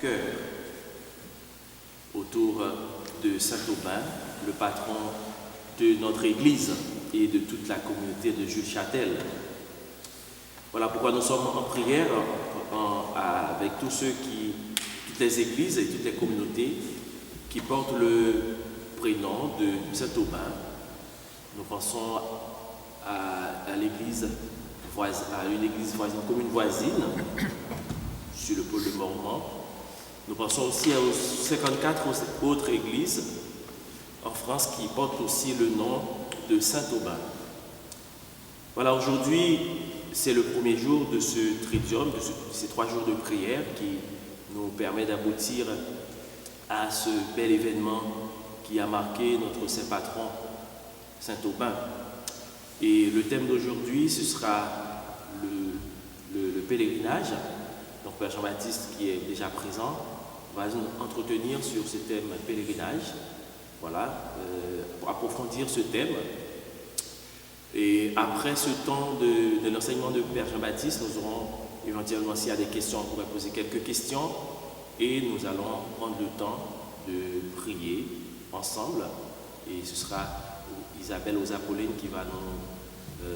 cœur autour de Saint-Aubin, le patron de notre Église et de toute la communauté de Jules Châtel. Voilà pourquoi nous sommes en prière avec toutes les églises et toutes les communautés qui portent le prénom de Saint-Aubin. Nous pensons à l'église voisine, à une église voisine, une commune voisine, sur le pôle de Mormant. Nous pensons aussi aux 54 autres églises en France qui portent aussi le nom de Saint-Aubin. Voilà, aujourd'hui, c'est le premier jour de ce tridium, de ces 3 jours de prière qui nous permet d'aboutir à ce bel événement qui a marqué notre saint patron, Saint-Aubin. Et le thème d'aujourd'hui, ce sera le pèlerinage. Donc Père Jean-Baptiste, qui est déjà présent, va nous entretenir sur ce thème pèlerinage. Voilà, pour approfondir ce thème. Et après ce temps de l'enseignement de Père Jean-Baptiste, nous aurons éventuellement, s'il y a des questions, on pourrait poser quelques questions et nous allons prendre le temps de prier ensemble. Et ce sera Isabelle Ozapoline qui va nous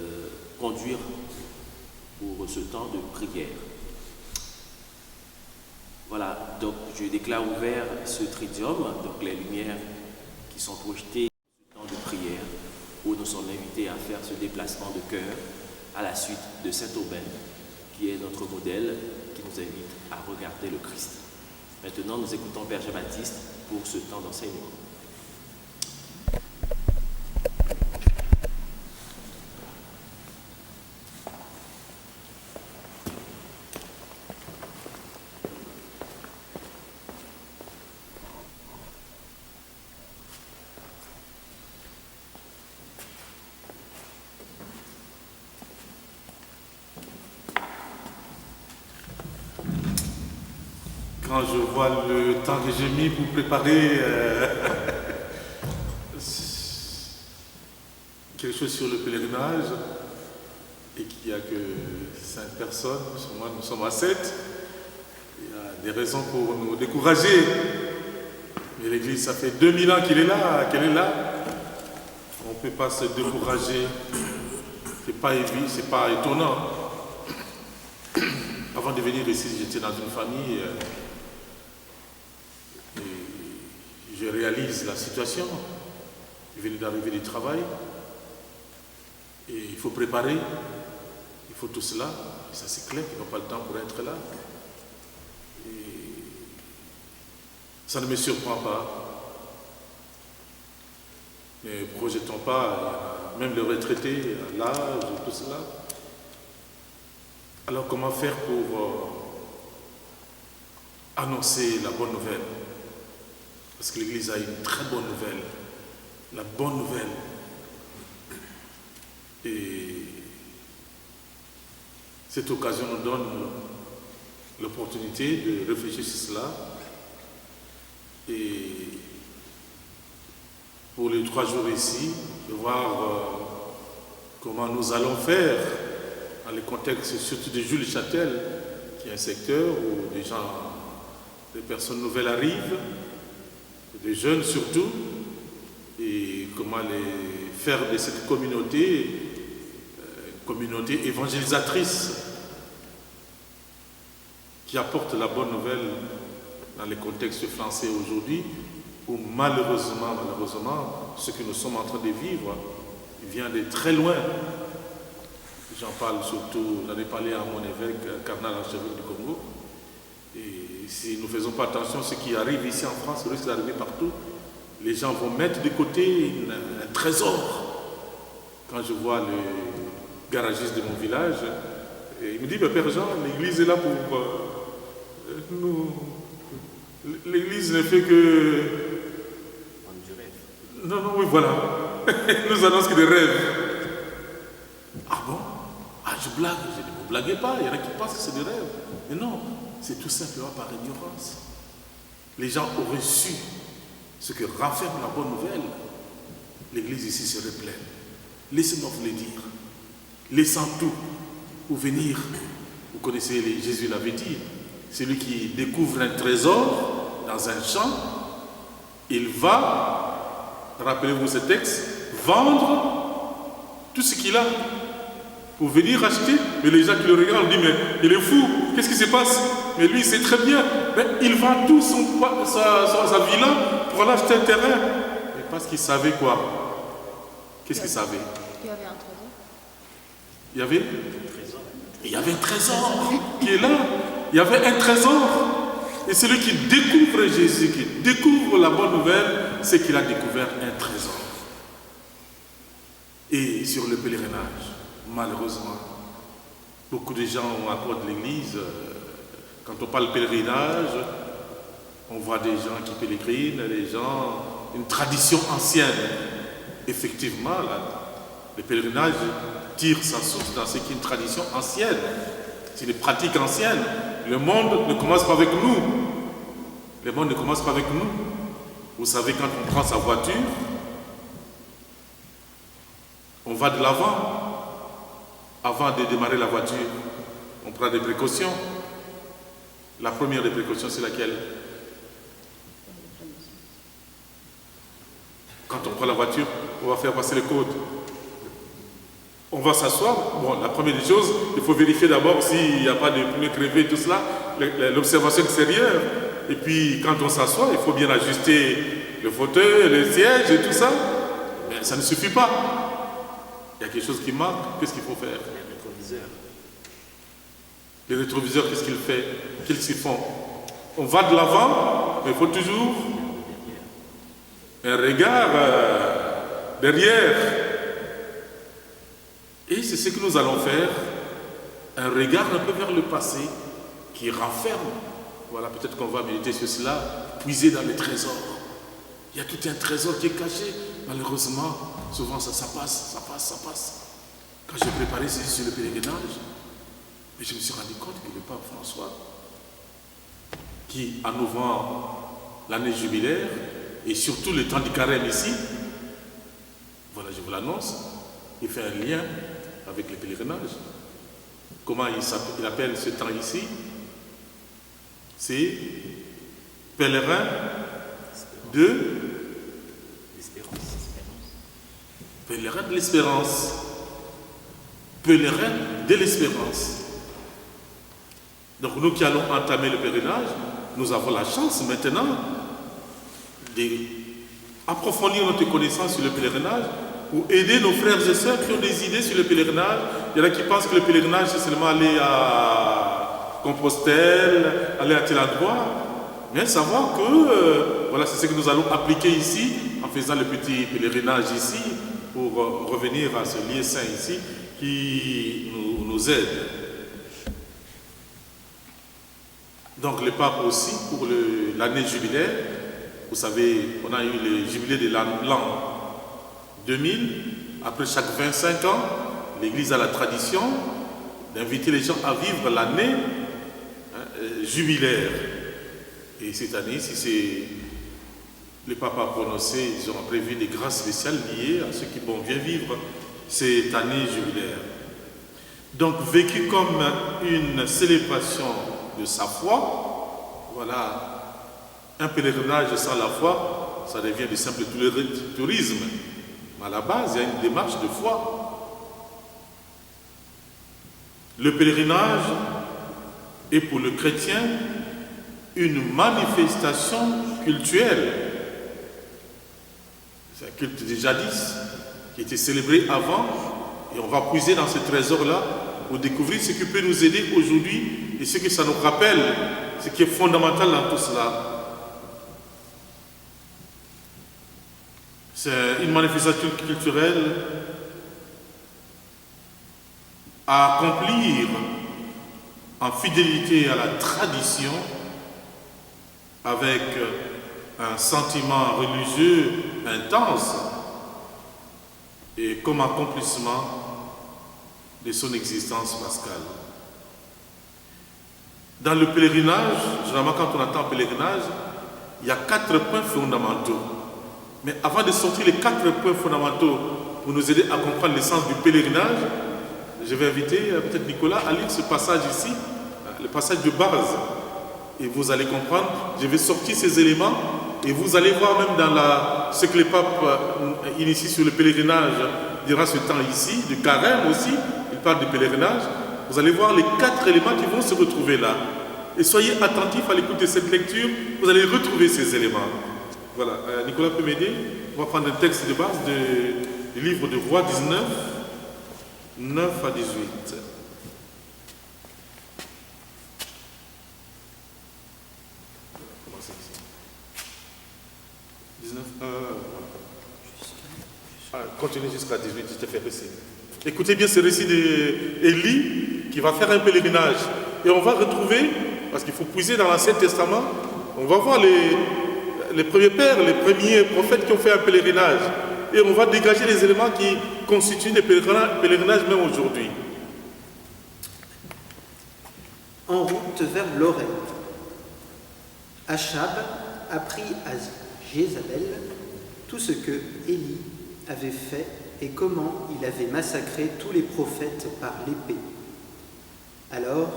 conduire pour ce temps de prière. Voilà, donc je déclare ouvert ce tridium, donc les lumières qui sont projetées dans ce temps de prière, où nous sommes invités à faire ce déplacement de cœur à la suite de Saint-Aubin, qui est notre modèle, qui nous invite à regarder le Christ. Maintenant, nous écoutons Père Jean-Baptiste pour ce temps d'enseignement. Quand je vois le temps que j'ai mis pour préparer quelque chose sur le pèlerinage et qu'il n'y a que 5 personnes, nous sommes à 7, il y a des raisons pour nous décourager. Mais l'Église, ça fait 2000 ans qu'elle est là. On ne peut pas se décourager. C'est pas étonnant. Avant de venir ici, j'étais dans une famille. Je réalise la situation. Je viens d'arriver du travail. Et il faut préparer. Il faut tout cela. Et ça, c'est clair qu'ils n'ont pas le temps pour être là. Et ça ne me surprend pas. Ne projetons pas, même les retraités, l'âge, tout cela. Alors, comment faire pour annoncer la bonne nouvelle? Parce que l'Église a une très bonne nouvelle, la bonne nouvelle. Et cette occasion nous donne l'opportunité de réfléchir sur cela. Et pour les 3 jours ici, de voir comment nous allons faire dans le contexte surtout de Jules Châtel, qui est un secteur où des personnes nouvelles arrivent, des jeunes surtout, et comment les faire de cette communauté évangélisatrice qui apporte la bonne nouvelle dans le contexte français aujourd'hui, où malheureusement, ce que nous sommes en train de vivre vient de très loin. J'en parle surtout, j'en ai parlé à mon évêque, cardinal archevêque du Congo. Et si nous ne faisons pas attention, ce qui arrive ici en France risque d'arriver partout. Les gens vont mettre de côté un trésor. Quand je vois le garagiste de mon village, il me dit, Père Jean, l'Église est là pour nous. L'Église ne fait que... Non, oui, voilà. Nous annonce que des rêves. Ah bon? Ah, je blague. Je dis, vous ne blaguez pas, il y en a qui pensent que c'est des rêves. Mais non, c'est tout simplement par ignorance. Les gens auraient su ce que renferme la bonne nouvelle. L'Église ici serait pleine. Laissez-moi vous le dire. Laissant tout pour venir. Vous connaissez, Jésus l'avait dit, celui qui découvre un trésor dans un champ, il va, rappelez-vous ce texte, vendre tout ce qu'il a pour venir acheter. Mais les gens qui le regardent disent, mais il est fou, qu'est-ce qui se passe? Mais lui, il sait très bien. Mais il vend tout sa villa pour aller acheter un terrain. Et parce qu'il savait quoi? Qu'est-ce qu'il savait? Il y avait un trésor. Il y avait un trésor qui est là. Il y avait un trésor. Et celui qui découvre Jésus, qui découvre la bonne nouvelle, c'est qu'il a découvert un trésor. Et sur le pèlerinage, malheureusement, beaucoup de gens à côté de l'église, quand on parle pèlerinage, on voit des gens qui pèlerinent, une tradition ancienne. Effectivement, là, le pèlerinage tire sa source dans ce qui est une tradition ancienne. C'est une pratique ancienne. Le monde ne commence pas avec nous. Le monde ne commence pas avec nous. Vous savez, quand on prend sa voiture, on va de l'avant. Avant de démarrer la voiture, on prend des précautions. La première des précautions, c'est laquelle? Quand on prend la voiture, on va faire passer le code. On va s'asseoir. Bon, la première des choses, il faut vérifier d'abord s'il n'y a pas de pneus crevés, tout cela, l'observation extérieure. Et puis, quand on s'assoit, il faut bien ajuster le fauteuil, le siège et tout ça. Mais ça ne suffit pas. Il y a quelque chose qui manque. Qu'est-ce qu'il faut faire? Les rétroviseurs. Les rétroviseurs, qu'est-ce qu'ils font? Qu'est-ce qu'ils font? On va de l'avant, mais il faut toujours un regard derrière. Et c'est ce que nous allons faire, un regard un peu vers le passé qui renferme. Voilà, peut-être qu'on va méditer sur cela, puiser dans les trésors. Il y a tout un trésor qui est caché. Malheureusement, souvent ça passe. Quand j'ai préparé ceci sur le pèlerinage, mais je me suis rendu compte que le pape François, qui en ouvrant l'année jubilaire, et surtout le temps du carême ici, voilà, je vous l'annonce, il fait un lien avec le pèlerinage. Comment il appelle ce temps ici? C'est pèlerin de l'espérance. Pèlerin de l'espérance. Pèlerin de l'espérance. Donc nous qui allons entamer le pèlerinage, nous avons la chance maintenant d'approfondir notre connaissance sur le pèlerinage ou aider nos frères et sœurs qui ont des idées sur le pèlerinage. Il y en a qui pensent que le pèlerinage, c'est seulement aller à Compostelle, aller à tel endroit. Mais savoir que, voilà, c'est ce que nous allons appliquer ici, en faisant le petit pèlerinage ici, pour revenir à ce lieu saint ici, qui nous aide. Donc le pape aussi, pour l'année jubilaire, vous savez, on a eu le jubilé de l'an 2000. Après chaque 25 ans, l'Église a la tradition d'inviter les gens à vivre l'année jubilaire. Et cette année, si c'est le pape a prononcé, ils ont prévu des grâces spéciales liées à ceux qui vont bien vivre cette année jubilaire. Donc, vécu comme une célébration de sa foi, voilà, un pèlerinage sans la foi, ça devient du simple tourisme. Mais à la base, il y a une démarche de foi. Le pèlerinage est pour le chrétien une manifestation cultuelle. C'est un culte de jadis qui était célébré avant, et on va puiser dans ce trésor-là pour découvrir ce qui peut nous aider aujourd'hui et ce que ça nous rappelle, ce qui est fondamental dans tout cela. C'est une manifestation culturelle à accomplir en fidélité à la tradition, avec un sentiment religieux intense et comme accomplissement de son existence pascale. Dans le pèlerinage, généralement quand on entend pèlerinage, il y a 4 points fondamentaux. Mais avant de sortir les 4 points fondamentaux pour nous aider à comprendre l'essence du pèlerinage, je vais inviter peut-être Nicolas à lire ce passage ici, le passage de base. Et vous allez comprendre, je vais sortir ces éléments et vous allez voir même dans ce que les papes initient sur le pèlerinage durant ce temps ici, du carême aussi, il parle du pèlerinage. Vous allez voir les 4 éléments qui vont se retrouver là. Et soyez attentifs à l'écoute de cette lecture, vous allez retrouver ces éléments. Voilà, Nicolas peut m'aider. On va prendre un texte de base du livre de Rois 19, 9 à 18. 19, continue jusqu'à 18, je te fais récit. Écoutez bien ce récit d'Élie qui va faire un pèlerinage. Et on va retrouver, parce qu'il faut puiser dans l'Ancien Testament, on va voir les premiers pères, les premiers prophètes qui ont fait un pèlerinage. Et on va dégager les éléments qui constituent des pèlerinages même aujourd'hui. En route vers l'Oreb, Achab apprit à Jézabel tout ce que Élie avait fait et comment il avait massacré tous les prophètes par l'épée. Alors,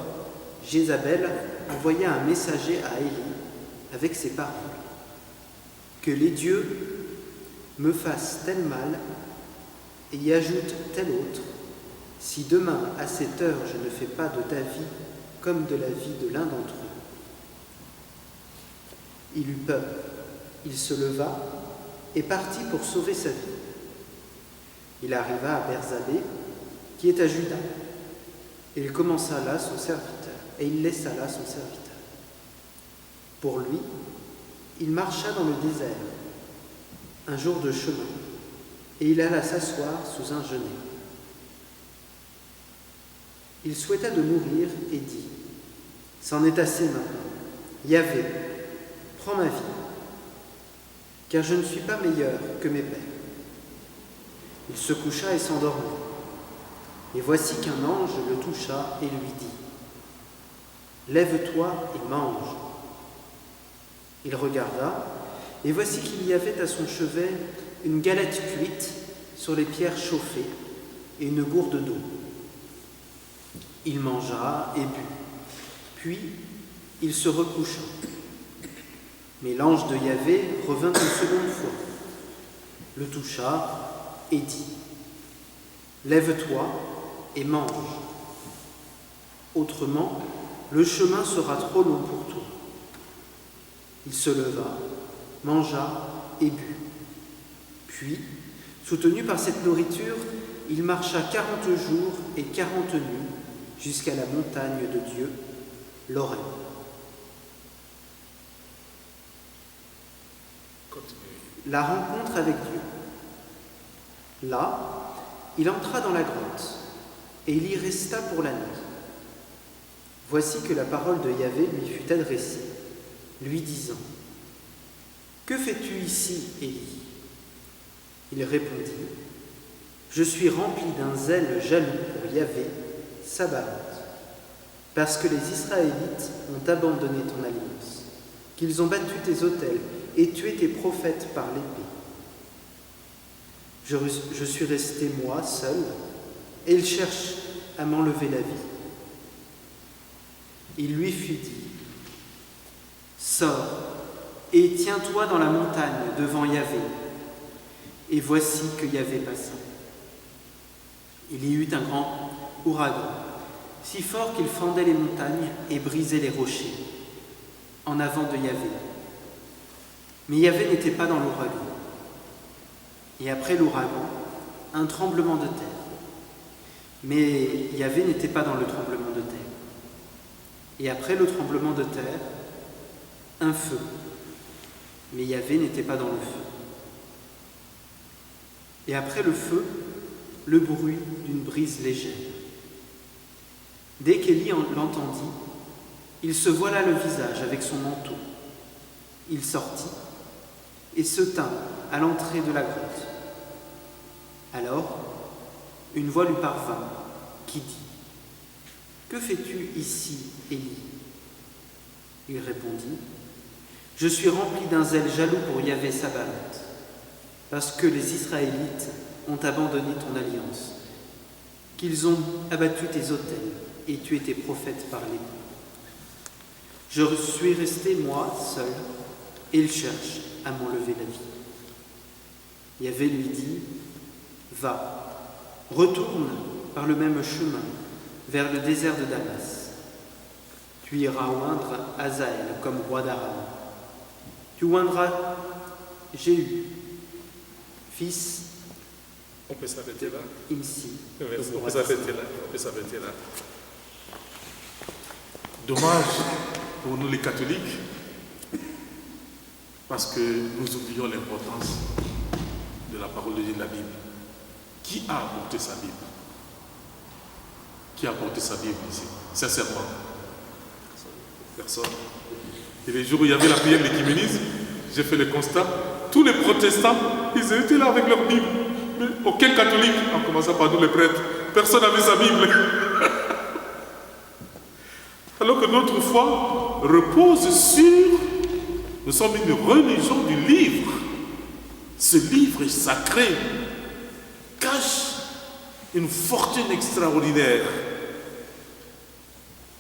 Jézabel envoya un messager à Élie avec ces paroles. « Que les dieux me fassent tel mal et y ajoutent tel autre, si demain à cette heure je ne fais pas de ta vie comme de la vie de l'un d'entre eux. » Il eut peur, il se leva et partit pour sauver sa vie. Il arriva à Bersabée, qui est à Juda, et il commença là son serviteur, et il laissa là son serviteur. Pour lui, il marcha dans le désert, un jour de chemin, et il alla s'asseoir sous un genêt. Il souhaita de mourir et dit : « C'en est assez maintenant. Yahvé, prends ma vie, car je ne suis pas meilleur que mes pères. » Il se coucha et s'endormit. Et voici qu'un ange le toucha et lui dit : « Lève-toi et mange. » Il regarda, et voici qu'il y avait à son chevet une galette cuite sur les pierres chauffées et une gourde d'eau. Il mangea et but, puis il se recoucha. Mais l'ange de Yahvé revint une seconde fois, le toucha et dit : « Lève-toi et mange. Autrement, le chemin sera trop long pour toi. » Il se leva, mangea et but. Puis, soutenu par cette nourriture, il marcha 40 jours et 40 nuits jusqu'à la montagne de Dieu, l'Oreb. La rencontre avec Dieu. Là, il entra dans la grotte et il y resta pour la nuit. Voici que la parole de Yahvé lui fut adressée, lui disant : « Que fais-tu ici, Élie ? » Il répondit : « Je suis rempli d'un zèle jaloux pour Yahvé, Sabaoth, parce que les Israélites ont abandonné ton alliance, qu'ils ont battu tes autels et tué tes prophètes par l'épée. Je suis resté moi seul, et ils cherchent à m'enlever la vie. » Il lui fut dit : « Sors et tiens-toi dans la montagne devant Yahvé. » Et voici que Yahvé passa. Il y eut un grand ouragan, si fort qu'il fendait les montagnes et brisait les rochers, en avant de Yahvé. Mais Yahvé n'était pas dans l'ouragan. Et après l'ouragan, un tremblement de terre. Mais Yahvé n'était pas dans le tremblement de terre. Et après le tremblement de terre, un feu. Mais Yahvé n'était pas dans le feu. Et après le feu, le bruit d'une brise légère. Dès qu'Élie l'entendit, il se voila le visage avec son manteau. Il sortit et se tint à l'entrée de la grotte. Alors, une voix lui parvint qui dit : « Que fais-tu ici, Élie ? » Il répondit : « Je suis rempli d'un zèle jaloux pour Yahvé Sabaoth, parce que les Israélites ont abandonné ton alliance, qu'ils ont abattu tes autels et tué tes prophètes par l'épée. » Je suis resté, moi, seul, et il cherche à m'enlever la vie. Yahvé lui dit, va, retourne par le même chemin, vers le désert de Damas. Tu iras oindre Hazaël comme roi d'Aram. Tu oindras Jéhu, fils On peut s'arrêter là. Imsi. Merci. On peut s'arrêter là. Dommage pour nous les catholiques, parce que nous oublions l'importance de la parole de Dieu de la Bible. Qui a apporté sa Bible? Qui a apporté sa Bible ici? Sincèrement. Personne. Et les jours où il y avait la prière de l'écuménisme, j'ai fait le constat, tous les protestants, ils étaient là avec leur Bible. Mais aucun catholique, en commençant par nous les prêtres, personne n'avait sa Bible. Alors que notre foi repose sur, nous sommes une religion du livre. Ce livre sacré cache une fortune extraordinaire.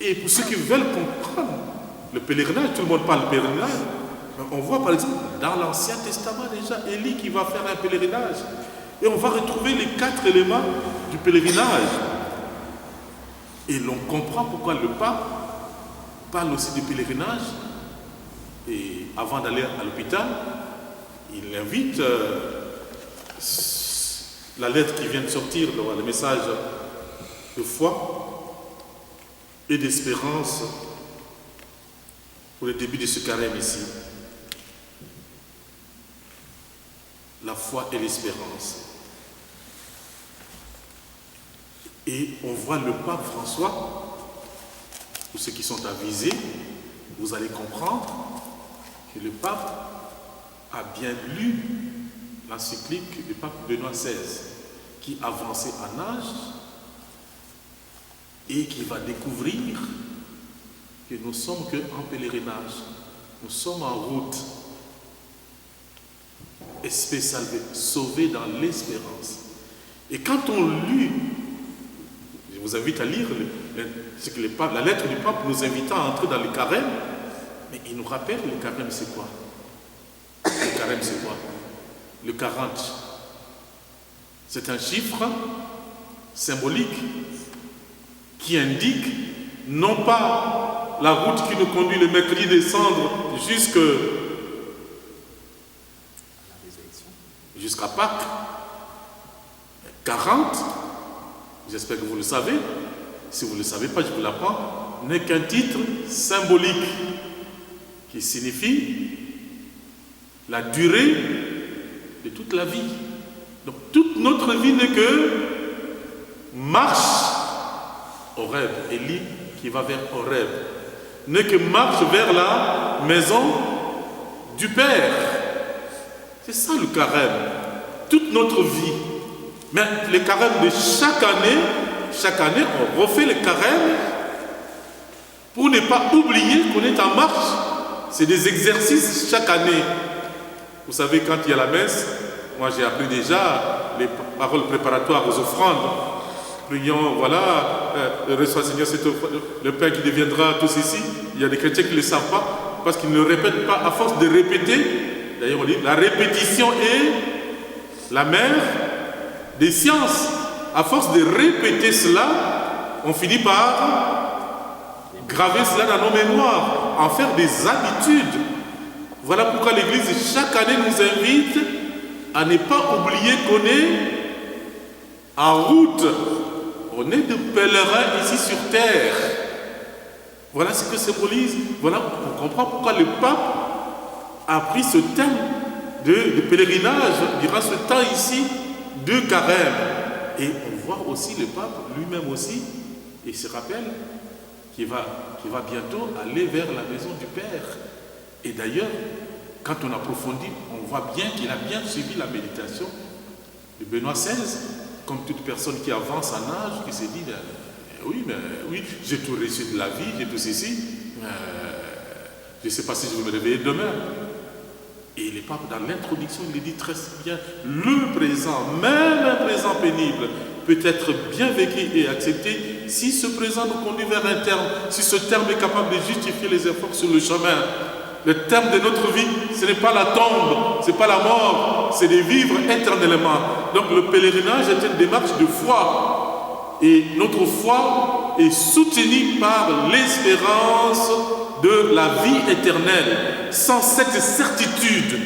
Et pour ceux qui veulent comprendre le pèlerinage, tout le monde parle pèlerinage, on voit par exemple dans l'Ancien Testament déjà Élie qui va faire un pèlerinage. Et on va retrouver les 4 éléments du pèlerinage. Et l'on comprend pourquoi le pape parle aussi du pèlerinage. Et avant d'aller à l'hôpital, il invite la lettre qui vient de sortir, le message de foi et d'espérance pour le début de ce carême ici. La foi et l'espérance. Et on voit le pape François, pour ceux qui sont avisés, vous allez comprendre que le pape a bien lu l'encyclique du pape Benoît XVI, qui avançait en âge et qui va découvrir que nous ne sommes qu'en pèlerinage, nous sommes en route. Esprit salvé, sauvé dans l'espérance. Et quand on lit, je vous invite à lire ce que la lettre du pape nous invitant à entrer dans le carême, mais il nous rappelle le carême c'est quoi? Le carême c'est quoi? Le 40. C'est un chiffre symbolique qui indique non pas la route qui nous conduit le mercredi décembre jusqu'à Pâques. 40, j'espère que vous le savez, si vous ne le savez pas, je vous l'apprends, n'est qu'un titre symbolique qui signifie la durée de toute la vie. Donc toute notre vie n'est que marche au rêve. Élie qui va vers Horeb n'est que marche vers la maison du Père. C'est ça le carême. Toute notre vie. Mais le carême de chaque année, on refait le carême pour ne pas oublier qu'on est en marche. C'est des exercices chaque année. Vous savez, quand il y a la messe, moi j'ai appris déjà les paroles préparatoires aux offrandes. Prions, voilà, reçois Seigneur le pain qui deviendra tous ici. Il y a des chrétiens qui ne le savent pas parce qu'ils ne le répètent pas à force de répéter. D'ailleurs, on dit la répétition est la mère des sciences. À force de répéter cela, on finit par graver cela dans nos mémoires, en faire des habitudes. Voilà pourquoi l'Église, chaque année, nous invite à ne pas oublier qu'on est en route. On est de pèlerins ici sur terre. Voilà ce que symbolise. Voilà, on comprend pourquoi le pape a pris ce thème de pèlerinage durant ce temps ici de carême. Et on voit aussi le pape lui-même aussi, il se rappelle qu'il va bientôt aller vers la maison du Père. Et d'ailleurs, quand on approfondit, on voit bien qu'il a bien suivi la méditation de Benoît XVI, comme toute personne qui avance en âge, qui se dit oui, j'ai tout reçu de la vie, j'ai tout ceci, je ne sais pas si je vais me réveiller demain. Et le pape, dans l'introduction, il dit très bien, le présent, même un présent pénible, peut être bien vécu et accepté si ce présent nous conduit vers un terme, si ce terme est capable de justifier les efforts sur le chemin, le terme de notre vie, ce n'est pas la tombe, ce n'est pas la mort, c'est de vivre éternellement. Donc le pèlerinage est une démarche de foi. Et notre foi est soutenue par l'espérance de la vie éternelle. Sans cette certitude,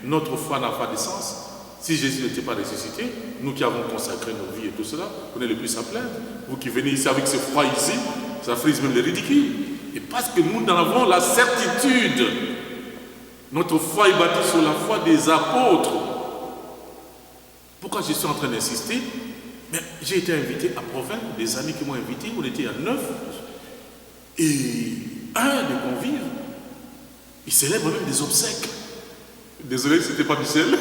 notre foi n'a pas de sens. Si Jésus n'était pas ressuscité, nous qui avons consacré nos vies et tout cela, on est le plus à plaindre. Vous qui venez ici avec ce froid ici, ça frise même les ridicules. Et parce que nous en avons la certitude, notre foi est bâtie sur la foi des apôtres. Pourquoi je suis en train d'insister? Mais j'ai été invité à Provins, des amis qui m'ont invité, on était à 9. Et un des convives, il célèbre même des obsèques. Désolé, ce n'était pas Michel.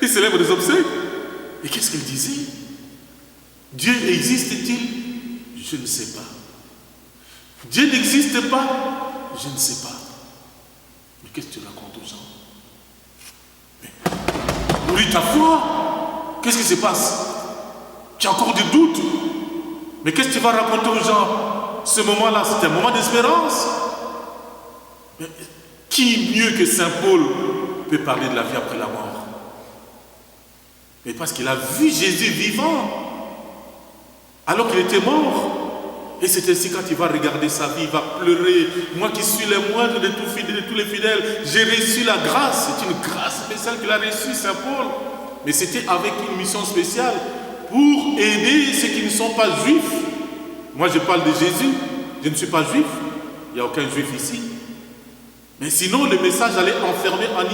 Il célèbre des obsèques. Et qu'est-ce qu'il disait? Dieu existe-t-il? Je ne sais pas. Dieu n'existe pas? Je ne sais pas. Mais qu'est-ce que tu racontes aux gens? Mais nourris ta foi. Qu'est-ce qui se passe? Tu as encore des doutes. Mais qu'est-ce que tu vas raconter aux gens? Ce moment-là, c'est un moment d'espérance. Mais qui mieux que Saint Paul peut parler de la vie après la mort? Mais parce qu'il a vu Jésus vivant, alors qu'il était mort. Et c'est ainsi quand il va regarder sa vie, il va pleurer. Moi qui suis le moindre de tous les fidèles, j'ai reçu la grâce. C'est une grâce spéciale qu'il a reçue, Saint Paul. Mais c'était avec une mission spéciale pour aider ceux qui ne sont pas juifs. Moi je parle de Jésus, je ne suis pas juif. Il n'y a aucun juif ici. Mais sinon, le message allait être enfermé en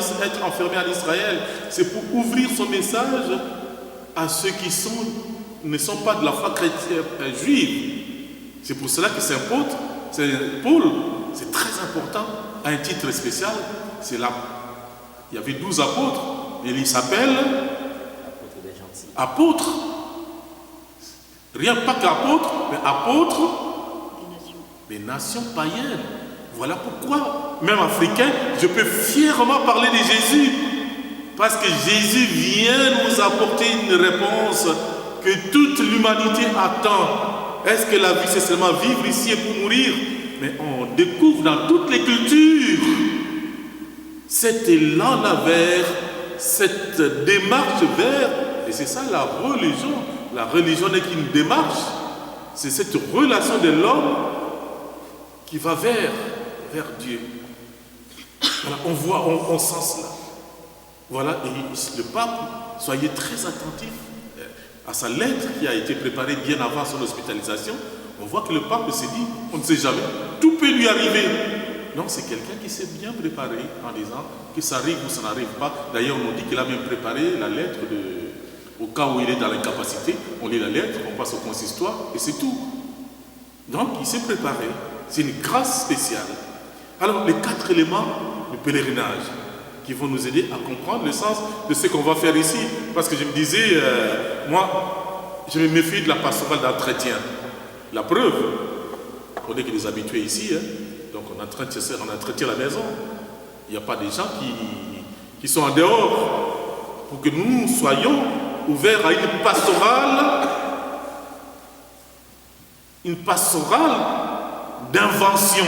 Israël. C'est pour ouvrir son message à ceux qui ne sont pas de la foi chrétienne juive. C'est pour cela que Saint Paul, c'est très important, à un titre spécial. Il y avait 12 apôtres, et il s'appelle apôtre. Rien pas qu'apôtre, mais apôtre des nations païennes. Voilà pourquoi, même africain, je peux fièrement parler de Jésus. Parce que Jésus vient nous apporter une réponse que toute l'humanité attend. Est-ce que la vie, c'est seulement vivre ici et pour mourir? Mais on découvre dans toutes les cultures cet élan vers, cette démarche vers, et c'est ça la religion. La religion n'est qu'une démarche. C'est cette relation de l'homme qui va vers Dieu. Voilà, on sent cela. Voilà, et le pape, soyez très attentifs à sa lettre qui a été préparée bien avant son hospitalisation. On voit que le pape se dit, on ne sait jamais, tout peut lui arriver. Non, c'est quelqu'un qui s'est bien préparé en disant que ça arrive ou ça n'arrive pas. D'ailleurs, on dit qu'il a même préparé la lettre au cas où il est dans l'incapacité. On lit la lettre, on passe au consistoire et c'est tout. Donc, il s'est préparé. C'est une grâce spéciale. Alors, les 4 éléments du pèlerinage qui vont nous aider à comprendre le sens de ce qu'on va faire ici. Parce que je me disais, moi, je me méfie de la pastorale d'entretien. La preuve, on est que des habitués ici, hein, donc on entretient la maison. Il n'y a pas des gens qui sont en dehors pour que nous soyons ouverts à une pastorale d'invention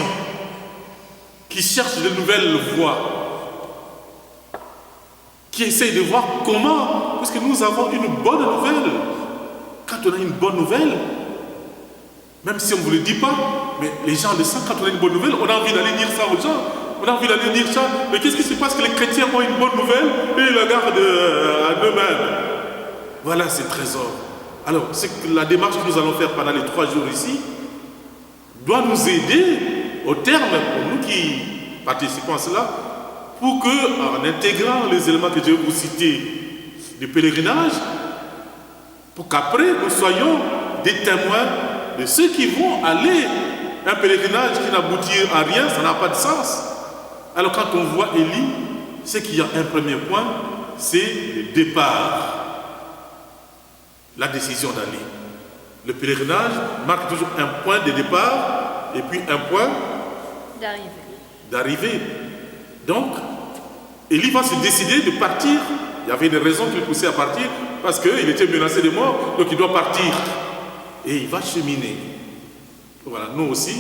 qui cherche de nouvelles voies, qui essaye de voir comment, parce que nous avons une bonne nouvelle. Quand on a une bonne nouvelle, même si on ne vous le dit pas, mais les gens le savent, quand on a une bonne nouvelle, on a envie d'aller dire ça aux gens. On a envie d'aller dire ça. Mais qu'est-ce qui se passe que les chrétiens ont une bonne nouvelle et ils la gardent à eux-mêmes? Voilà ces trésors. Alors, c'est que la démarche que nous allons faire pendant les 3 jours ici doit nous aider au terme, pour nous qui participons à cela, pour que, en intégrant les éléments que je vais vous citer du pèlerinage, pour qu'après nous soyons des témoins de ceux qui vont aller. Un pèlerinage qui n'aboutit à rien, ça n'a pas de sens. Alors quand on voit Élie, c'est qu'il y a un premier point, c'est le départ. La décision d'aller. Le pèlerinage marque toujours un point de départ et puis un point d'arrivée. Donc, Élie va se décider de partir. Il y avait une raison qui le poussait à partir, parce qu'il était menacé de mort, donc il doit partir. et il va cheminer. Voilà, nous aussi,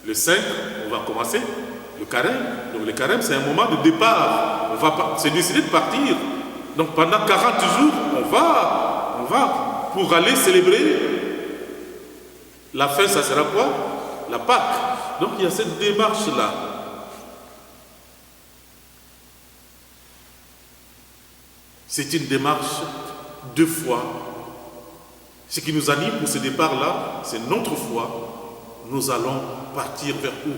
le 5, on va commencer le carême. Donc le carême, c'est un moment de départ. C'est décidé de partir. Donc pendant 40 jours, on va pour aller célébrer. La fin, ça sera quoi? La Pâque. Donc il y a cette démarche-là. C'est une démarche de foi. Ce qui nous anime pour ce départ-là, c'est notre foi. Nous allons partir vers où?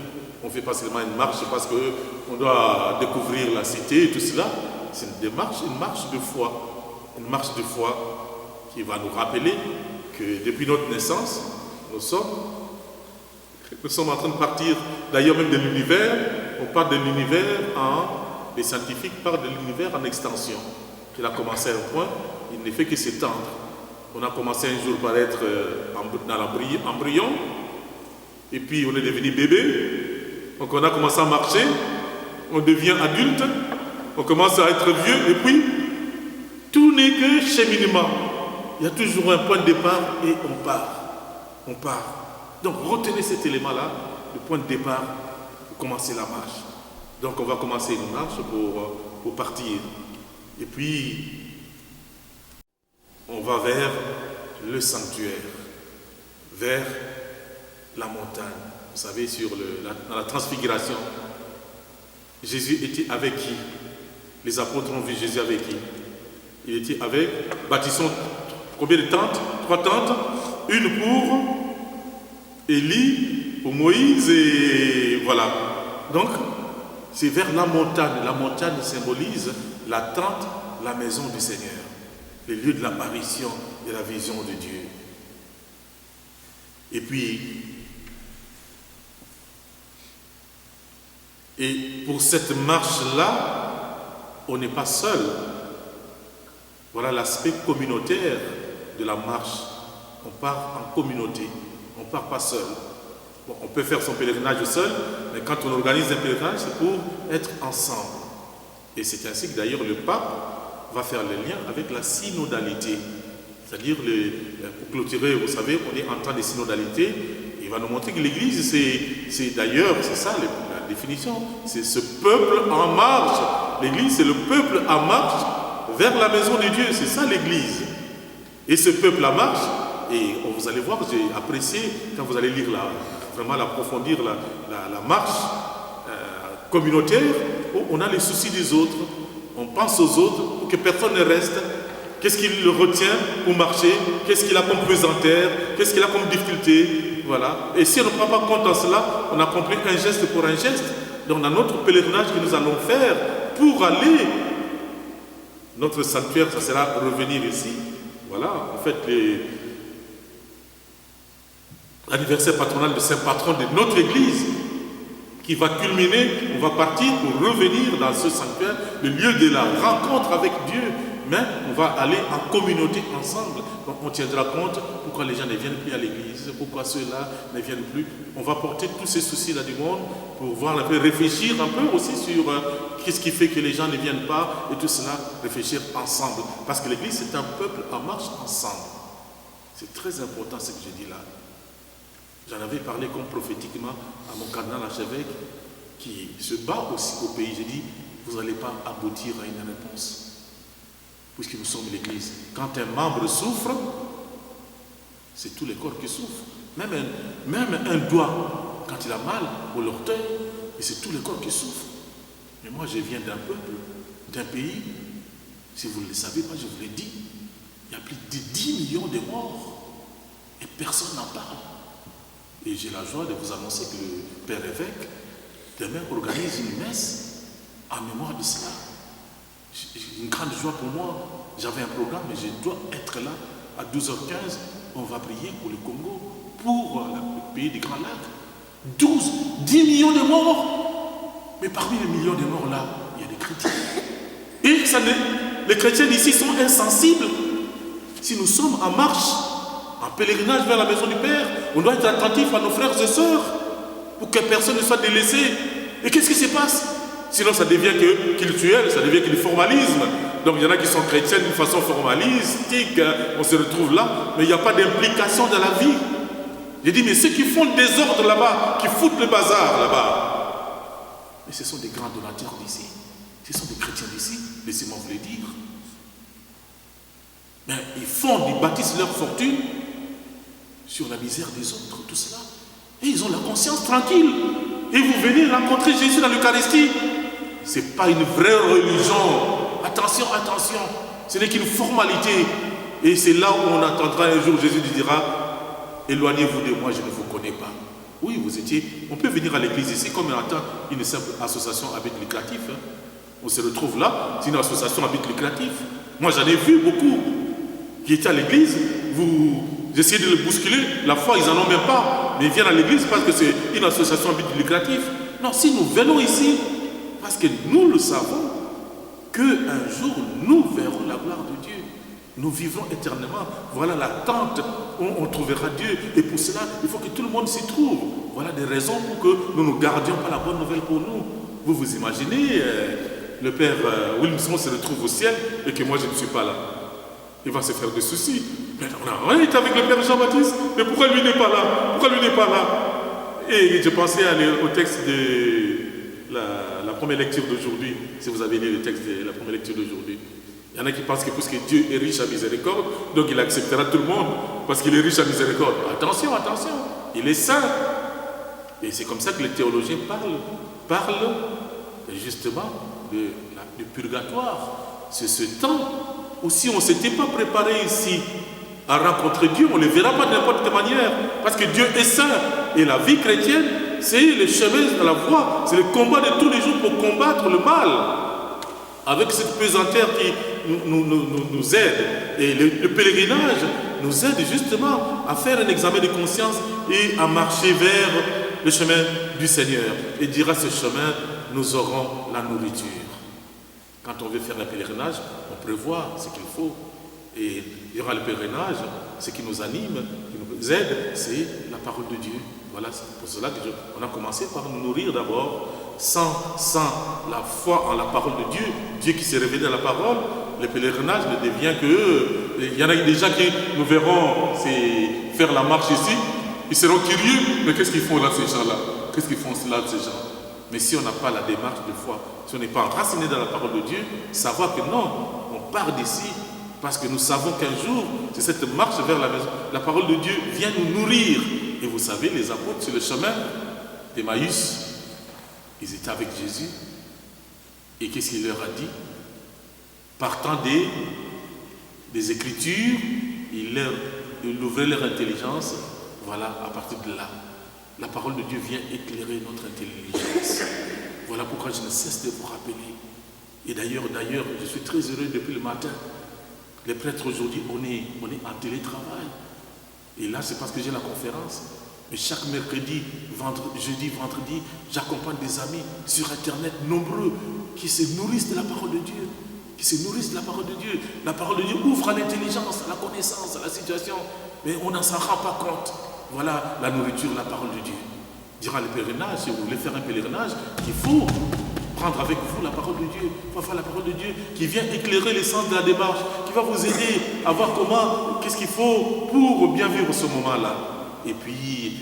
On ne fait pas seulement une marche parce qu'on doit découvrir la cité et tout cela. C'est une marche de foi. Une marche de foi qui va nous rappeler que depuis notre naissance, nous sommes en train de partir, d'ailleurs même de l'univers. On parle de l'univers les scientifiques parlent de l'univers en extension. Il a commencé à un point, il ne fait que s'étendre. On a commencé un jour par être dans l'embryon, et puis on est devenu bébé, donc on a commencé à marcher, on devient adulte, on commence à être vieux, et puis tout n'est que cheminement. Il y a toujours un point de départ et on part. Donc retenez cet élément-là, le point de départ pour commencer la marche. Donc on va commencer une marche pour partir. Et puis, on va vers le sanctuaire, vers la montagne. Vous savez, dans la transfiguration, Jésus était avec qui? Les apôtres ont vu Jésus avec qui? Il était avec, bâtissons combien de tentes? 3 tentes, une pour Élie, pour Moïse, et voilà. Donc, c'est vers la montagne. La montagne symbolise la tente, la maison du Seigneur, le lieu de l'apparition de la vision de Dieu. Et puis, pour cette marche-là, on n'est pas seul. Voilà l'aspect communautaire de la marche. On part en communauté, on ne part pas seul. Bon, on peut faire son pèlerinage seul, mais quand on organise un pèlerinage, c'est pour être ensemble. Et c'est ainsi que d'ailleurs le pape va faire le lien avec la synodalité. C'est-à-dire, pour clôturer, vous savez, on est en temps de synodalité, il va nous montrer que l'Église, c'est d'ailleurs, c'est ça la définition, c'est ce peuple en marche. L'Église, c'est le peuple en marche vers la maison de Dieu, c'est ça l'Église. Et ce peuple en marche, et vous allez voir, j'ai apprécié, quand vous allez lire vraiment l'approfondir, la marche communautaire, où on a les soucis des autres, on pense aux autres pour que personne ne reste. Qu'est-ce qui le retient pour marcher? Qu'est-ce qu'il a comme pesanteur? Qu'est-ce qu'il a comme difficulté? Voilà. Et si on ne prend pas compte en cela, on accomplit un geste pour un geste. Donc dans notre pèlerinage que nous allons faire pour aller, notre sanctuaire, ça sera revenir ici. Voilà, en fait, l'anniversaire patronal de Saint-Patron de notre Église, qui va culminer, on va partir pour revenir dans ce sanctuaire, le lieu de la rencontre avec Dieu, mais on va aller en communauté ensemble. Donc on tiendra compte pourquoi les gens ne viennent plus à l'église, pourquoi ceux-là ne viennent plus. On va porter tous ces soucis-là du monde pour voir un peu, réfléchir un peu aussi sur qu'est-ce qui fait que les gens ne viennent pas, et tout cela, réfléchir ensemble. Parce que l'église, c'est un peuple en marche ensemble. C'est très important ce que je dis là. J'en avais parlé comme prophétiquement à mon cardinal archevêque qui se bat aussi au pays. J'ai dit, vous n'allez pas aboutir à une réponse, puisque nous sommes l'Église. Quand un membre souffre, c'est tous les corps qui souffrent. Même un doigt, quand il a mal au l'orteil, et c'est tous les corps qui souffrent. Mais moi, je viens d'un peuple, d'un pays, si vous ne le savez pas, je vous l'ai dit, il y a plus de 10 millions de morts, et personne n'en parle. Et j'ai la joie de vous annoncer que le Père évêque, demain, organise une messe en mémoire de cela. Une grande joie pour moi. J'avais un programme, mais je dois être là à 12h15. On va prier pour le Congo, pour le pays du Grand Lac. 10 millions de morts. Mais parmi les millions de morts là, il y a des chrétiens. Et les chrétiens d'ici sont insensibles. Si nous sommes en marche, en pèlerinage vers la maison du Père, on doit être attentif à nos frères et sœurs pour que personne ne soit délaissé. Et qu'est-ce qui se passe? Sinon ça devient que cultuel, ça devient que du formalisme. Donc il y en a qui sont chrétiens d'une façon formalistique, on se retrouve là, mais il n'y a pas d'implication dans la vie. J'ai dit, mais ceux qui font le désordre là-bas, qui foutent le bazar là-bas, mais ce sont des grands donateurs d'ici, ce sont des chrétiens d'ici, laissez-moi vous le dire. Mais ils bâtissent leur fortune sur la misère des autres, tout cela. Et ils ont la conscience tranquille. Et vous venez rencontrer Jésus dans l'Eucharistie. Ce n'est pas une vraie religion. Attention, attention. Ce n'est qu'une formalité. Et c'est là où on attendra un jour, Jésus lui dira, éloignez-vous de moi, je ne vous connais pas. Oui, on peut venir à l'église ici comme une simple association à but lucratif. On se retrouve là, c'est une association à but lucratif. Moi, j'en ai vu beaucoup qui étaient à l'église. Vous essayez de le bousculer, la foi, ils n'en ont même pas. Mais ils viennent à l'église parce que c'est une association à but lucratif. Non, si nous venons ici, parce que nous le savons, qu'un jour, nous verrons la gloire de Dieu. Nous vivrons éternellement. Voilà l'attente où on trouvera Dieu. Et pour cela, il faut que tout le monde s'y trouve. Voilà des raisons pour que nous ne gardions pas la bonne nouvelle pour nous. Vous vous imaginez, le père Wilmson se retrouve au ciel et que moi je ne suis pas là. Il va se faire des soucis. Mais on est avec le père Jean-Baptiste. Mais pourquoi lui n'est pas là? Pourquoi lui n'est pas là? Et je pensais aller au texte de la première lecture d'aujourd'hui. Si vous avez lu le texte de la première lecture d'aujourd'hui. Il y en a qui pensent que puisque Dieu est riche à miséricorde, donc il acceptera tout le monde parce qu'il est riche à miséricorde. Attention, attention, il est saint. Et c'est comme ça que les théologiens parlent justement du purgatoire. C'est ce temps où si on ne s'était pas préparé ici à rencontrer Dieu, on ne le verra pas de n'importe quelle manière. Parce que Dieu est saint. Et la vie chrétienne, c'est le chemin de la voie, c'est le combat de tous les jours pour combattre le mal. Avec cette pesanteur qui nous aide. Et le pèlerinage nous aide justement à faire un examen de conscience et à marcher vers le chemin du Seigneur. Et dire à ce chemin, nous aurons la nourriture. Quand on veut faire un pèlerinage, on prévoit ce qu'il faut. Et il y aura le pèlerinage, ce qui nous anime, qui nous aide, c'est la parole de Dieu. Voilà, c'est pour cela qu'on a commencé par nous nourrir d'abord. Sans la foi en la parole de Dieu, Dieu qui s'est révélé dans la parole, le pèlerinage ne devient que... Il y en a des gens qui nous verront faire la marche ici, ils seront curieux, mais qu'est-ce qu'ils font là ces gens-là? Qu'est-ce qu'ils font là ces gens? Mais si on n'a pas la démarche de foi, si on n'est pas enraciné dans la parole de Dieu, savoir que non, on part d'ici, parce que nous savons qu'un jour, c'est cette marche vers la maison. La parole de Dieu vient nous nourrir. Et vous savez, les apôtres sur le chemin d'Emmaüs, ils étaient avec Jésus. Et qu'est-ce qu'il leur a dit? Partant des Écritures, il ouvrait leur intelligence. Voilà, à partir de là, la parole de Dieu vient éclairer notre intelligence. Voilà pourquoi je ne cesse de vous rappeler. Et d'ailleurs, je suis très heureux depuis le matin. Les prêtres aujourd'hui, on est en télétravail. Et là, c'est parce que j'ai la conférence. Mais chaque mercredi, jeudi, vendredi, j'accompagne des amis sur Internet nombreux qui se nourrissent de la parole de Dieu. Qui se nourrissent de la parole de Dieu. La parole de Dieu ouvre à l'intelligence, à la connaissance, à la situation. Mais on n'en s'en rend pas compte. Voilà la nourriture, la parole de Dieu. Dira le pèlerinage, si vous voulez faire un pèlerinage, il faut prendre avec vous la parole de Dieu. Il faut avoir la parole de Dieu qui vient éclairer l'essence de la démarche, qui va vous aider à voir qu'est-ce qu'il faut pour bien vivre ce moment-là. Et puis,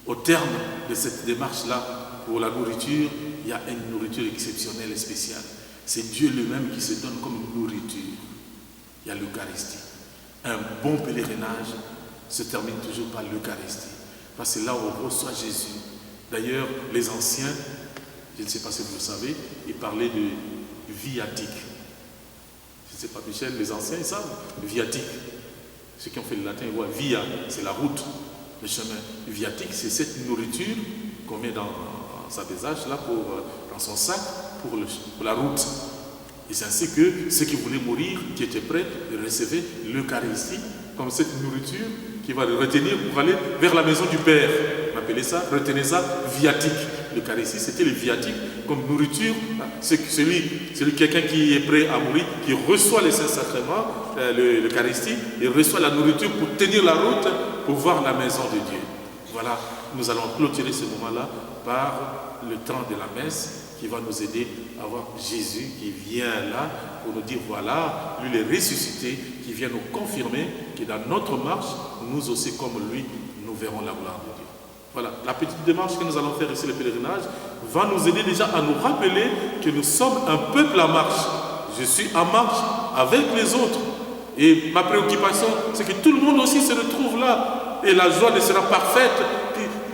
au terme de cette démarche-là, pour la nourriture, il y a une nourriture exceptionnelle et spéciale. C'est Dieu lui-même qui se donne comme une nourriture. Il y a l'Eucharistie. Un bon pèlerinage se termine toujours par l'Eucharistie. Parce que c'est là où on reçoit Jésus. D'ailleurs, les anciens, je ne sais pas si vous le savez, ils parlaient de viatique. Je ne sais pas, Michel, les anciens, ils savent, viatique. Ceux qui ont fait le latin, ils voient via, c'est la route, le chemin. Viatique, c'est cette nourriture qu'on met dans sa visage, là, dans son sac, pour la route. Et c'est ainsi que ceux qui voulaient mourir, qui étaient prêts, recevaient l'Eucharistie comme cette nourriture qui va le retenir pour aller vers la maison du Père. On appelait ça, retenez ça, viatique. L'Eucharistie, c'était le viatique comme nourriture. C'est quelqu'un qui est prêt à mourir, qui reçoit les Saints-Sacrements, l'Eucharistie, et reçoit la nourriture pour tenir la route, pour voir la maison de Dieu. Voilà, nous allons clôturer ce moment-là par le temps de la messe qui va nous aider à voir Jésus qui vient là pour nous dire voilà, lui est ressuscité, qui vient nous confirmer que dans notre marche, nous aussi comme lui, nous verrons la gloire de Dieu. Voilà, la petite démarche que nous allons faire ici, le pèlerinage, va nous aider déjà à nous rappeler que nous sommes un peuple en marche. Je suis en marche avec les autres. Et ma préoccupation, c'est que tout le monde aussi se retrouve là. Et la joie ne sera parfaite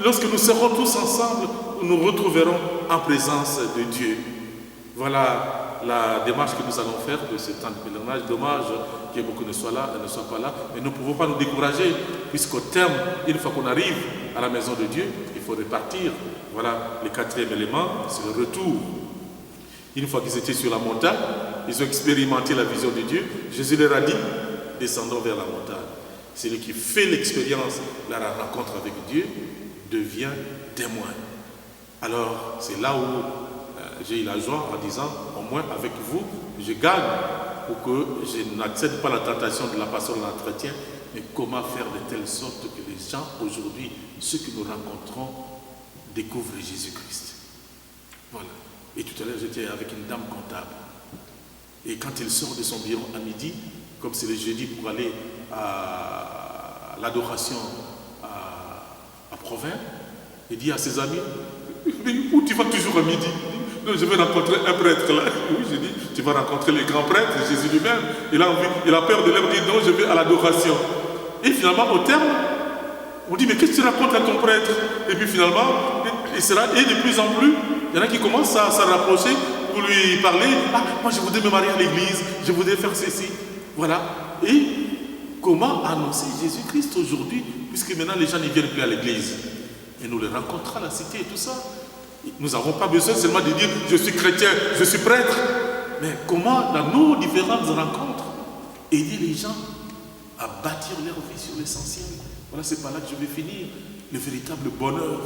lorsque nous serons tous ensemble, nous nous retrouverons en présence de Dieu. Voilà la démarche que nous allons faire de ce temps de pèlerinage. Dommage que beaucoup ne soient là, ne soient pas là, mais nous ne pouvons pas nous décourager, puisqu'au terme, une fois qu'on arrive à la maison de Dieu, il faut repartir. Voilà le quatrième élément, c'est le retour. Une fois qu'ils étaient sur la montagne, ils ont expérimenté la vision de Dieu. Jésus leur a dit, descendons vers la montagne. Celui qui fait l'expérience, la rencontre avec Dieu, devient témoin. Alors, c'est là où j'ai eu la joie en disant, au moins avec vous, je gagne pour que je n'accède pas à la tentation de la passion de l'entretien, mais comment faire de telle sorte que les gens aujourd'hui, ceux que nous rencontrons, découvrent Jésus-Christ. Voilà. Et tout à l'heure, j'étais avec une dame comptable. Et quand elle sort de son bureau à midi, comme c'est le jeudi pour aller à l'adoration à Provins, elle dit à ses amis, mais où tu vas toujours à midi? Non, je vais rencontrer un prêtre là. Oui, j'ai dit, tu vas rencontrer les grands prêtres, Jésus lui-même. Il a peur de leur dire, non, je vais à l'adoration. Et finalement, au terme, on dit, mais qu'est-ce que tu racontes à ton prêtre? Et puis finalement, et de plus en plus, il y en a qui commencent à s'en rapprocher pour lui parler. Ah, moi je voudrais me marier à l'église, je voudrais faire ceci. Voilà. Et comment annoncer Jésus-Christ aujourd'hui, puisque maintenant les gens ne viennent plus à l'église. Et nous les rencontrons à la cité et tout ça. Nous n'avons pas besoin seulement de dire je suis chrétien, je suis prêtre. Mais comment, dans nos différentes rencontres, aider les gens à bâtir leur vie sur l'essentiel. Voilà, c'est par là que je vais finir. Le véritable bonheur.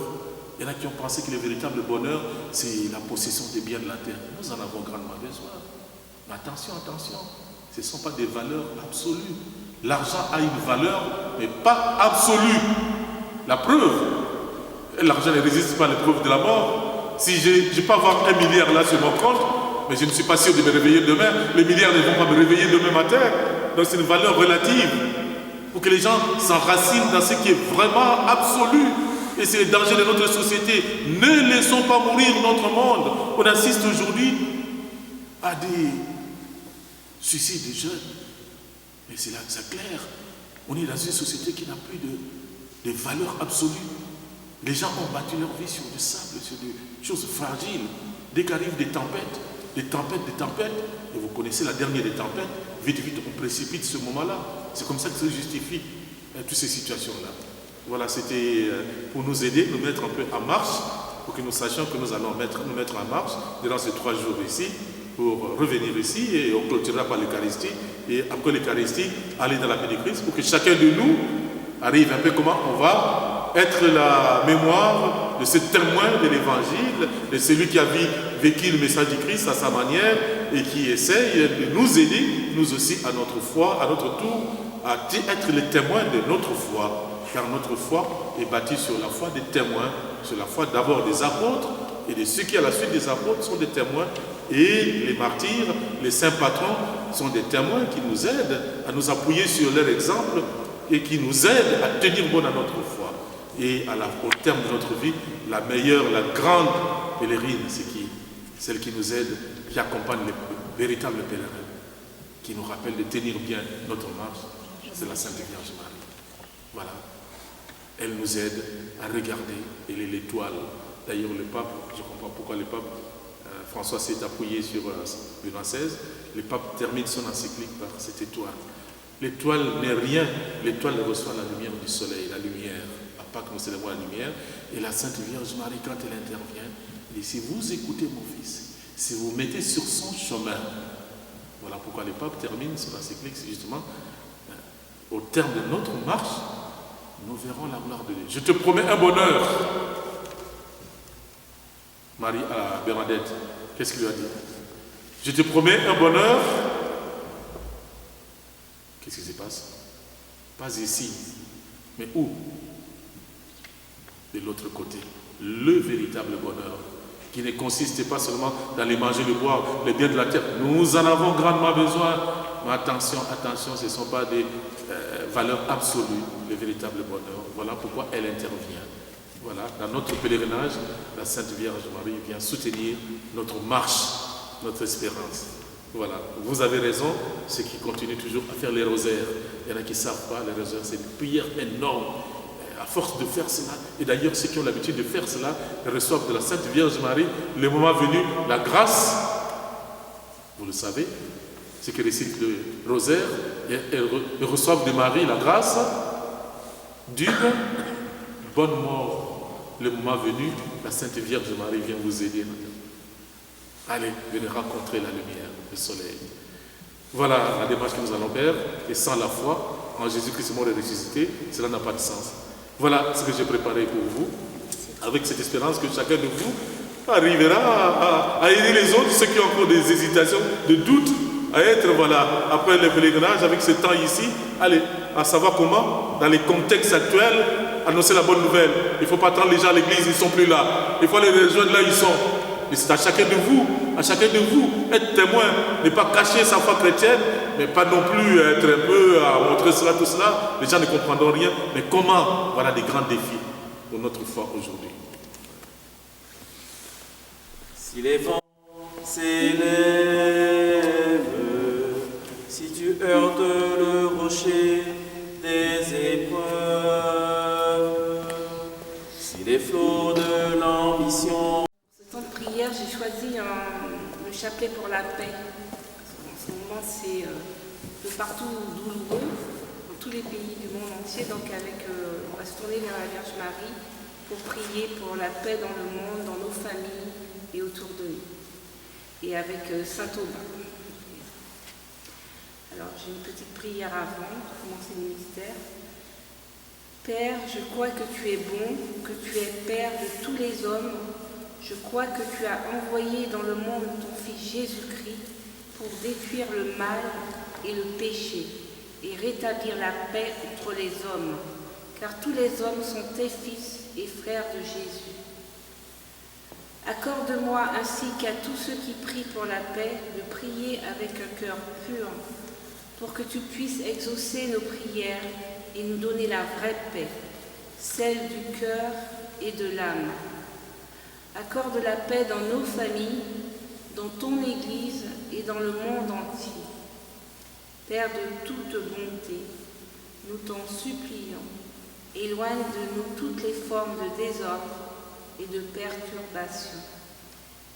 Il y en a qui ont pensé que le véritable bonheur, c'est la possession des biens de la terre. Nous en avons grandement besoin. Mais attention, attention. Ce ne sont pas des valeurs absolues. L'argent a une valeur, mais pas absolue. La preuve, l'argent ne résiste pas à l'épreuve de la mort. Si je peux avoir 1 milliard là sur mon compte, mais je ne suis pas sûr de me réveiller demain, les milliards ne vont pas me réveiller demain matin. Donc c'est une valeur relative. Pour que les gens s'enracinent dans ce qui est vraiment absolu. Et c'est le danger de notre société. Ne laissons pas mourir notre monde. On assiste aujourd'hui à des suicides de jeunes. Mais c'est là que c'est clair. On est dans une société qui n'a plus de valeur absolue. Les gens ont battu leur vie sur du sable, sur des choses fragiles. Dès qu'arrivent des tempêtes, et vous connaissez la dernière des tempêtes, vite, on précipite ce moment-là. C'est comme ça que se justifie toutes ces situations-là. Voilà, c'était pour nous aider, nous mettre un peu en marche, pour que nous sachions que nous allons nous mettre en marche durant ces 3 jours ici, pour revenir ici, et on clôturera par l'Eucharistie, et après l'Eucharistie, aller dans la paix de Christ, pour que chacun de nous arrive un peu comment on va être la mémoire de ce témoin de l'Évangile, de celui qui a vécu le message du Christ à sa manière, et qui essaye de nous aider, nous aussi, à notre foi, à notre tour, à être les témoins de notre foi. Car notre foi est bâtie sur la foi des témoins, sur la foi d'abord des apôtres, et de ceux qui à la suite des apôtres sont des témoins, et les martyrs, les saints patrons sont des témoins qui nous aident à nous appuyer sur leur exemple et qui nous aident à tenir bon à notre foi. Et au terme de notre vie, la meilleure, la grande pèlerine, c'est qui? Celle qui nous aide, qui accompagne les véritables pèlerins, qui nous rappelle de tenir bien notre marche, c'est la Sainte Vierge Marie. Voilà. Elle nous aide à regarder, elle est l'étoile. D'ailleurs, le pape, je comprends pourquoi le pape François s'est appuyé sur Benoît XVI. Le pape termine son encyclique par cette étoile. L'étoile n'est rien, l'étoile reçoit la lumière du soleil, la lumière. À Pâques, nous célébrons la lumière. Et la Sainte Vierge Marie, quand elle intervient, elle dit, si vous écoutez mon fils, si vous mettez sur son chemin, voilà pourquoi le pape termine son encyclique, c'est justement au terme de notre marche, nous verrons la gloire de Dieu. Je te promets un bonheur. Marie à Bernadette, qu'est-ce qu'il lui a dit? Je te promets un bonheur. Qu'est-ce qui se passe? Pas ici, mais où? De l'autre côté. Le véritable bonheur. qui ne consiste pas seulement dans les manger, le boire, les biens de la terre. Nous en avons grandement besoin. Mais attention, attention, ce ne sont pas des valeurs absolues, le véritable bonheur. Voilà pourquoi elle intervient. Voilà, dans notre pèlerinage, la Sainte Vierge Marie vient soutenir notre marche, notre espérance. Voilà, vous avez raison, ceux qui continuent toujours à faire les rosaires. Il y en a qui ne savent pas, les rosaires, c'est une prière énorme. À force de faire cela, et d'ailleurs ceux qui ont l'habitude de faire cela, reçoivent de la Sainte Vierge Marie, le moment venu, la grâce, vous le savez, ceux qui récitent le rosaire, et reçoivent de Marie la grâce d'une bonne mort. Le moment venu, la Sainte Vierge Marie vient vous aider. Allez, venez rencontrer la lumière, le soleil. Voilà la démarche que nous allons faire, et sans la foi en Jésus-Christ mort et ressuscité, cela n'a pas de sens. Voilà ce que j'ai préparé pour vous, avec cette espérance que chacun de vous arrivera à aider les autres, ceux qui ont encore des hésitations, des doutes, à être, voilà, après le pèlerinage, avec ce temps ici, allez, à savoir comment, dans les contextes actuels, annoncer la bonne nouvelle. Il ne faut pas attendre les gens à l'église, ils ne sont plus là. Il faut les rejoindre là où ils sont. Et c'est à chacun de vous, être témoin, ne pas cacher sa foi chrétienne, mais pas non plus être un peu à montrer cela, tout cela. Les gens ne comprendront rien. Mais comment? Voilà des grands défis pour notre foi aujourd'hui. Si les vents s'élèvent, si tu heurtes le rocher des épreuves, si les flots de l'ambition. Prière, j'ai choisi le chapelet pour la paix. En ce moment, c'est de partout douloureux, dans tous les pays du monde entier. Donc, on va se tourner vers la Vierge Marie pour prier pour la paix dans le monde, dans nos familles et autour de nous. Et avec Saint Aubin. Alors, j'ai une petite prière avant de commencer le mystère. Père, je crois que tu es bon, que tu es Père de tous les hommes. Je crois que tu as envoyé dans le monde ton Fils Jésus-Christ pour détruire le mal et le péché et rétablir la paix entre les hommes, car tous les hommes sont tes fils et frères de Jésus. Accorde-moi ainsi qu'à tous ceux qui prient pour la paix de prier avec un cœur pur, pour que tu puisses exaucer nos prières et nous donner la vraie paix, celle du cœur et de l'âme. Accorde la paix dans nos familles, dans ton Église et dans le monde entier. Père de toute bonté, nous t'en supplions, éloigne de nous toutes les formes de désordre et de perturbation.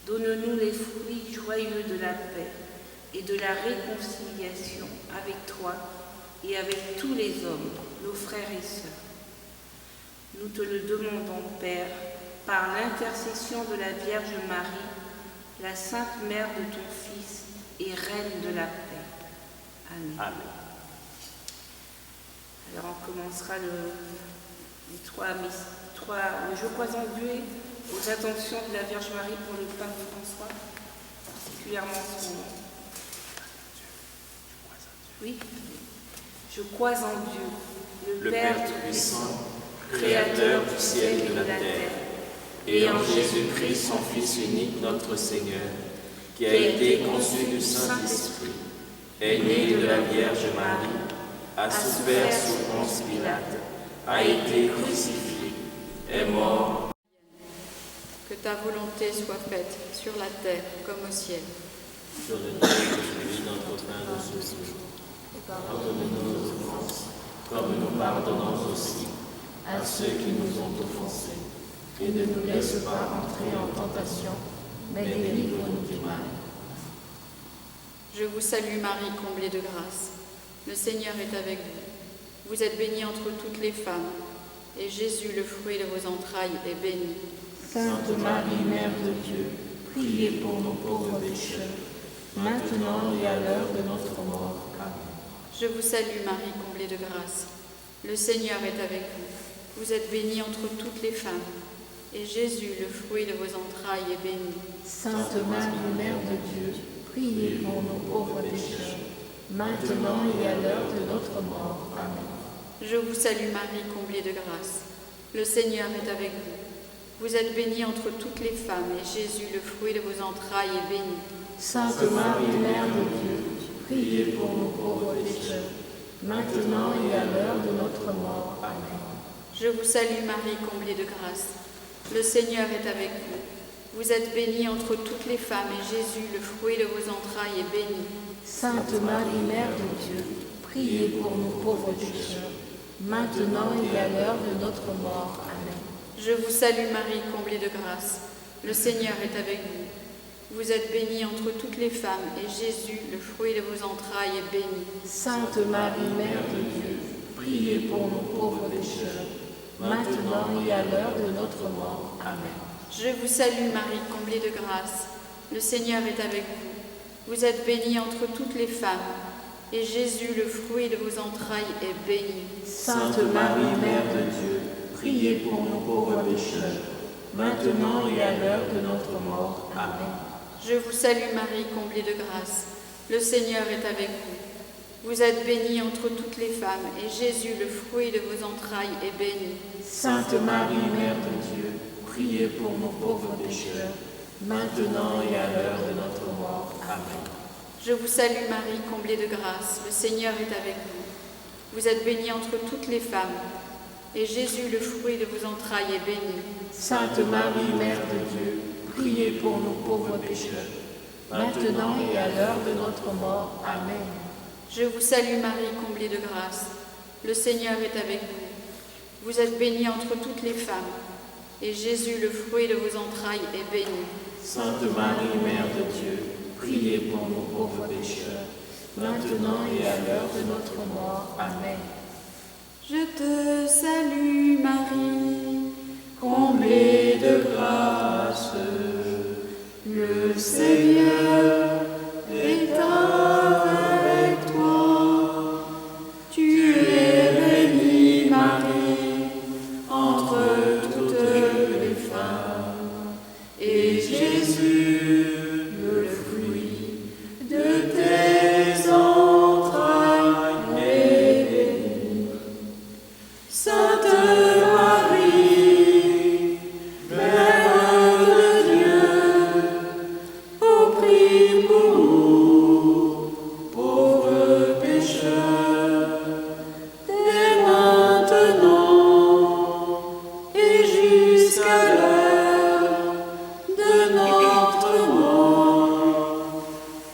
Donne-nous les fruits joyeux de la paix et de la réconciliation avec toi et avec tous les hommes, nos frères et sœurs. Nous te le demandons, Père, par l'intercession de la Vierge Marie, la Sainte Mère de ton Fils et Reine de la paix. Amen. Amen. Alors on commencera le Je crois en Dieu aux intentions de la Vierge Marie pour le pape François, particulièrement en ce moment. Oui. Je crois en Dieu, le Père Tout-Puissant, Créateur du ciel et de la terre, et en Jésus-Christ, son Fils unique, notre Seigneur, qui a été conçu du Saint-Esprit, est né de la Vierge Marie, a souffert sous Ponce Pilate, a été crucifié, est mort. Que ta volonté soit faite sur la terre comme au ciel. Donne-nous aujourd'hui notre pain de ce jour. Pardonne-nous nos offenses, comme nous pardonnons aussi à ceux qui nous ont offensés. Et ne nous laisse pas entrer en tentation, mais délivre-nous du mal. Je vous salue Marie, comblée de grâce. Le Seigneur est avec vous. Vous êtes bénie entre toutes les femmes, et Jésus, le fruit de vos entrailles, est béni. Sainte Marie, Mère de Dieu, priez pour nos pauvres pécheurs, maintenant et à l'heure de notre mort. Amen. Je vous salue Marie, comblée de grâce. Le Seigneur est avec vous. Vous êtes bénie entre toutes les femmes, et Jésus, le fruit de vos entrailles, est béni. Sainte Marie, Mère de Dieu, priez pour nos pauvres pécheurs, maintenant et à l'heure de notre mort. Amen. Je vous salue Marie, comblée de grâce. Le Seigneur est avec vous. Vous êtes bénie entre toutes les femmes, et Jésus, le fruit de vos entrailles, est béni. Sainte Marie, Mère de Dieu, priez pour nous pauvres pécheurs, maintenant et à l'heure de notre mort. Amen. Je vous salue Marie, comblée de grâce. Le Seigneur est avec vous. Vous êtes bénie entre toutes les femmes, et Jésus, le fruit de vos entrailles, est béni. Sainte Marie, Mère de Dieu, priez pour nous pauvres pécheurs, maintenant et à l'heure de notre mort. Amen. Je vous salue Marie, comblée de grâce. Le Seigneur est avec vous. Vous êtes bénie entre toutes les femmes, et Jésus, le fruit de vos entrailles, est béni. Sainte Marie, Mère de Dieu, priez pour nous pauvres pécheurs, maintenant et à l'heure de notre mort. Amen. Je vous salue Marie, comblée de grâce. Le Seigneur est avec vous. Vous êtes bénie entre toutes les femmes, et Jésus, le fruit de vos entrailles, est béni. Sainte Marie, Mère de Dieu, priez pour nous pauvres pécheurs, maintenant et à l'heure de notre mort. Amen. Je vous salue Marie, comblée de grâce. Le Seigneur est avec vous. Vous êtes bénie entre toutes les femmes, et Jésus, le fruit de vos entrailles, est béni. Sainte Marie, Mère de Dieu, priez pour nous pauvres pécheurs, maintenant et à l'heure de notre mort. Amen. Je vous salue Marie, comblée de grâce. Le Seigneur est avec vous. Vous êtes bénie entre toutes les femmes, et Jésus, le fruit de vos entrailles, est béni. Sainte Marie, Mère de Dieu, priez pour nous pauvres pécheurs, maintenant et à l'heure de notre mort. Amen. Je vous salue Marie, comblée de grâce. Le Seigneur est avec vous. Vous êtes bénie entre toutes les femmes, et Jésus, le fruit de vos entrailles, est béni. Sainte Marie, Mère de Dieu, priez pour nous pauvres pécheurs, maintenant et à l'heure de notre mort. Amen. Je te salue Marie, Comblée de grâce, le Seigneur est avec toi. Tu es bénie, Marie, entre toutes les femmes, et Jésus, le fruit de tes entrailles, est béni. Sainte Marie, Mère de Dieu, ô prie pour nous, pauvres pécheurs, dès maintenant et jusqu'à l'heure de notre mort.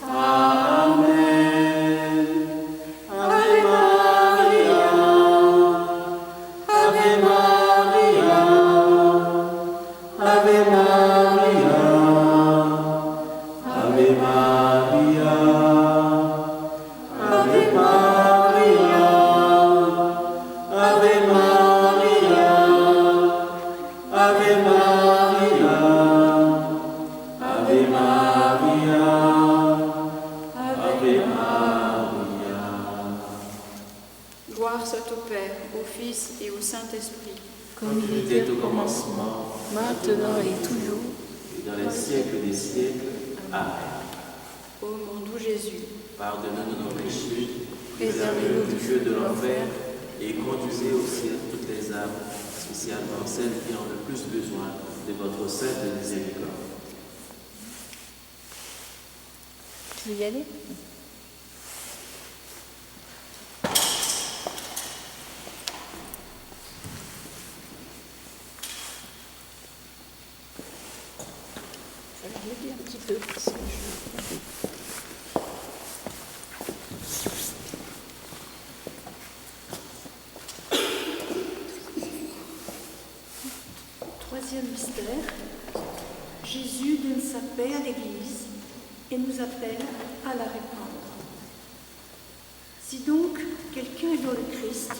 Amen. Ave Maria, Ave Maria, Ave Maria, Ave Maria, Ave Maria, Ave Maria, Ave Maria, Ave Maria, Ave Maria. gloire soit au Père, au Fils et au Saint-Esprit. Comme il était au commencement, maintenant et toujours, Et dans les siècles des siècles. Amen. Ô mon doux Jésus, Pardonnez-nous nos péchés, préservez-nous du feu de l'enfer et conduisez au ciel toutes les âmes, spécialement celles qui ont le plus besoin de votre sainte miséricorde. tu veux y aller? Ça va m'aider un petit peu. Parce que Troisième mystère, Jésus donne sa paix à l'Église et nous appelle à la répandre. Si donc quelqu'un est dans le Christ,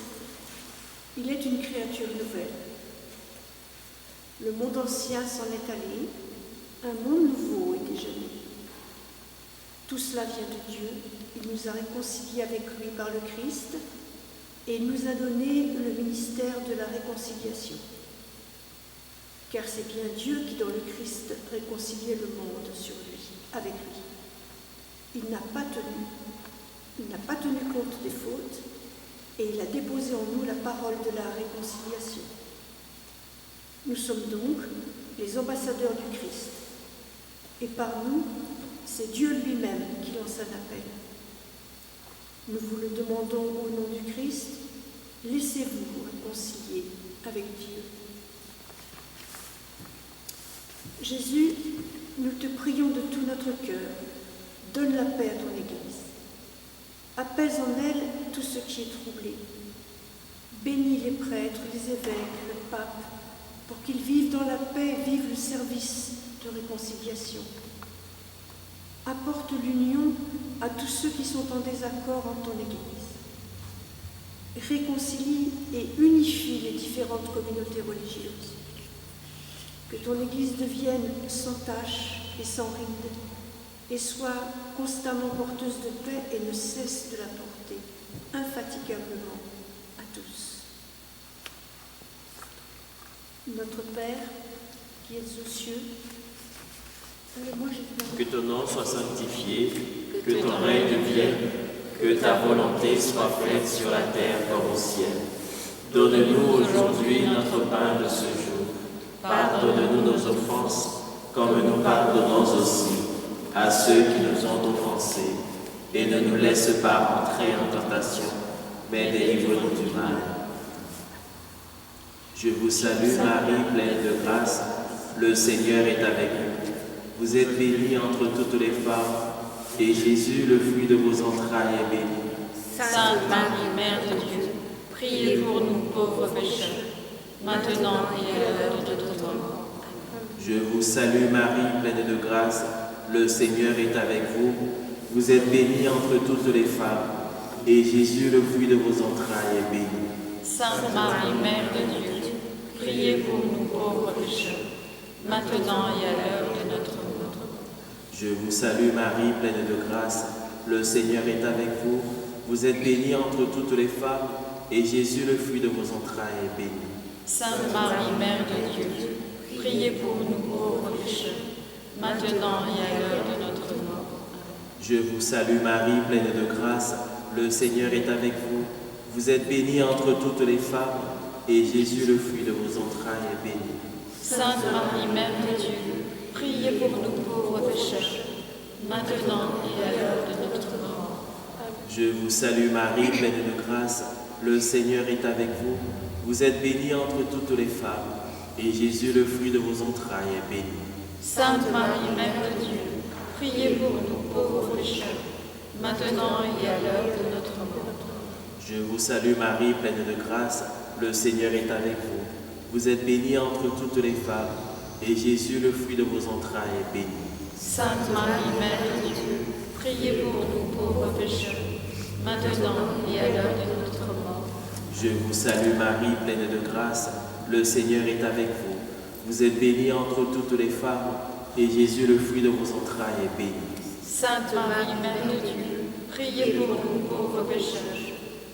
il est une créature nouvelle. Le monde ancien s'en est allé, un monde nouveau est déjà né. Tout cela vient de Dieu, il nous a réconciliés avec lui par le Christ et il nous a donné le ministère de la réconciliation. Car c'est bien Dieu qui, dans le Christ, réconciliait le monde avec lui. Il n'a pas tenu compte des fautes, et il a déposé en nous la parole de la réconciliation. Nous sommes donc les ambassadeurs du Christ. Et par nous, c'est Dieu lui-même qui lance un appel. Nous vous le demandons au nom du Christ, laissez-vous vous réconcilier avec Dieu. Jésus, nous te prions de tout notre cœur, donne la paix à ton Église. Apaise en elle tout ce qui est troublé. Bénis les prêtres, les évêques, le pape, pour qu'ils vivent dans la paix et vivent le service de réconciliation. Apporte l'union à tous ceux qui sont en désaccord en ton Église. Réconcilie et unifie les différentes communautés religieuses. Que ton Église devienne sans tache et sans ride, et soit constamment porteuse de paix et ne cesse de la porter infatigablement à tous. Notre Père, qui es aux cieux, que ton nom soit sanctifié, que ton règne vienne, que ta volonté soit faite sur la terre comme au ciel. Donne-nous aujourd'hui notre pain de ce jour. Pardonne-nous nos offenses, comme nous pardonnons aussi à ceux qui nous ont offensés. Et ne nous laisse pas entrer en tentation, mais délivre-nous du mal. Je vous salue Marie, pleine de grâce, le Seigneur est avec vous. Vous êtes bénie entre toutes les femmes, et Jésus, le fruit de vos entrailles, est béni. Sainte Marie, Mère de Dieu, priez pour nous pauvres pécheurs, maintenant et à l'heure de notre mort. Je vous salue Marie, pleine de grâce, le Seigneur est avec vous. Vous êtes bénie entre toutes les femmes, et Jésus, le fruit de vos entrailles, est béni. Sainte Marie, Mère de Dieu, priez pour nous pauvres pécheurs, maintenant et à l'heure de notre mort. Je vous salue Marie, pleine de grâce, le Seigneur est avec vous. Vous êtes bénie entre toutes les femmes, et Jésus, le fruit de vos entrailles, est béni. Sainte Marie, Mère de Dieu, priez pour nous pauvres pécheurs, maintenant et à l'heure de notre mort. Je vous salue Marie, pleine de grâce, le Seigneur est avec vous. Vous êtes bénie entre toutes les femmes, et Jésus, le fruit de vos entrailles, est béni. Sainte Marie, Mère de Dieu, priez pour nous pauvres pécheurs, maintenant et à l'heure de notre mort. Je vous salue Marie, pleine de grâce, le Seigneur est avec vous. Vous êtes bénie entre toutes les femmes, et Jésus, le fruit de vos entrailles, est béni. Sainte Marie, Mère de Dieu, priez pour nous pauvres pécheurs, maintenant et à l'heure de notre mort. Je vous salue Marie, pleine de grâce, le Seigneur est avec vous. Vous êtes bénie entre toutes les femmes, et Jésus, le fruit de vos entrailles, est béni. Sainte Marie, Mère de Dieu, priez pour nous pauvres pécheurs, maintenant et à l'heure de notre mort. Je vous salue Marie, pleine de grâce, le Seigneur est avec vous. Vous êtes bénie entre toutes les femmes, et Jésus, le fruit de vos entrailles, est béni. Sainte Marie, Mère de Dieu, priez pour nous pauvres pécheurs,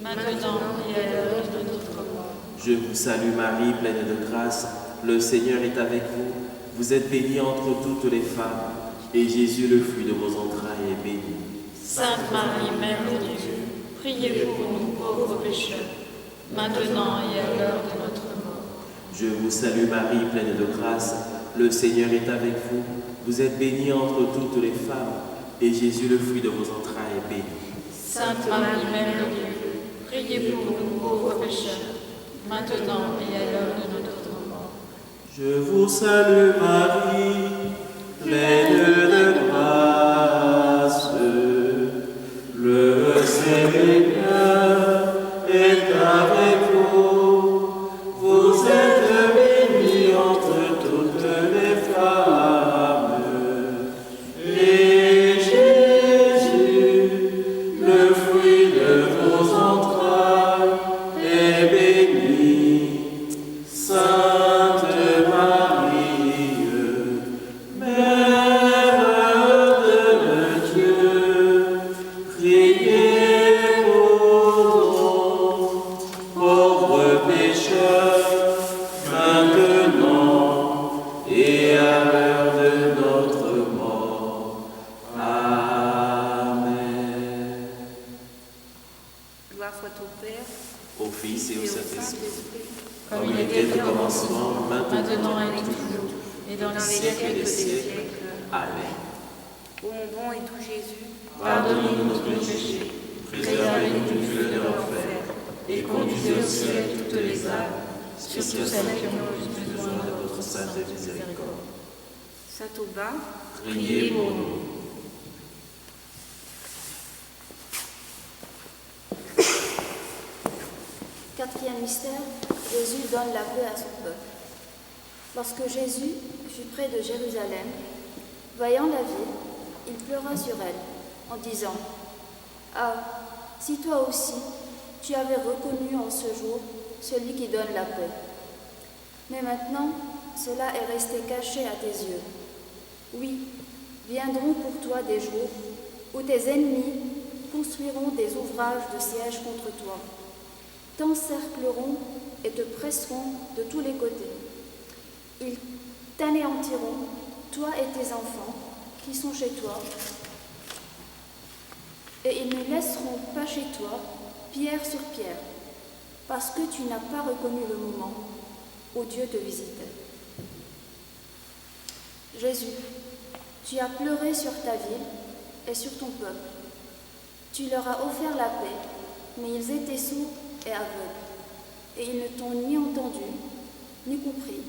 maintenant et à l'heure de notre mort. Je vous salue Marie, pleine de grâce, le Seigneur est avec vous. Vous êtes bénie entre toutes les femmes, et Jésus, le fruit de vos entrailles, est béni. Sainte Marie, Mère de Dieu, priez pour nous pauvres pécheurs, maintenant et à l'heure de notre mort. Je vous salue Marie, pleine de grâce, le Seigneur est avec vous. Vous êtes bénie entre toutes les femmes, et Jésus, le fruit de vos entrailles, est béni. Sainte Marie, Mère de Dieu, priez pour nous pauvres pécheurs, maintenant et à l'heure de notre mort. Je vous salue Marie, pleine de grâce, le Seigneur est avec vous. Vous êtes bénie entre toutes les femmes, et Jésus, le fruit de vos entrailles, est béni. Sainte Marie, Mère de Dieu, priez pour nous, pauvres pécheurs, maintenant et à l'heure de notre mort. Amen. Gloire soit au Père, Au Fils et au Saint-Esprit, Saint-Esprit, comme il était au commencement, maintenant Maintenant et et toujours, toujours, et dans les siècles des siècles. Amen. Ô mon bon et doux Jésus, Pardonnez-nous nos péchés, préservez-nous du feu de l'enfer, et conduisez au ciel toutes les âmes, surtout celles qui ont le plus besoin de votre sainte miséricorde. Saint Aubin, Priez pour nous. Quatrième mystère, Jésus donne la paix à son peuple. Lorsque Jésus fut près de Jérusalem, voyant la ville, il pleura sur elle, en disant « Ah, si toi aussi, tu avais reconnu en ce jour celui qui donne la paix. Mais maintenant, cela est resté caché à tes yeux. Oui, viendront pour toi des jours où tes ennemis construiront des ouvrages de siège contre toi, t'encercleront et te presseront de tous les côtés. Ils t'anéantiront, toi et tes enfants qui sont chez toi, et ils ne laisseront pas chez toi pierre sur pierre, parce que tu n'as pas reconnu le moment où Dieu te visitait. Jésus, tu as pleuré sur ta ville et sur ton peuple. Tu leur as offert la paix, mais ils étaient sourds et aveugles, et ils ne t'ont ni entendu, ni compris.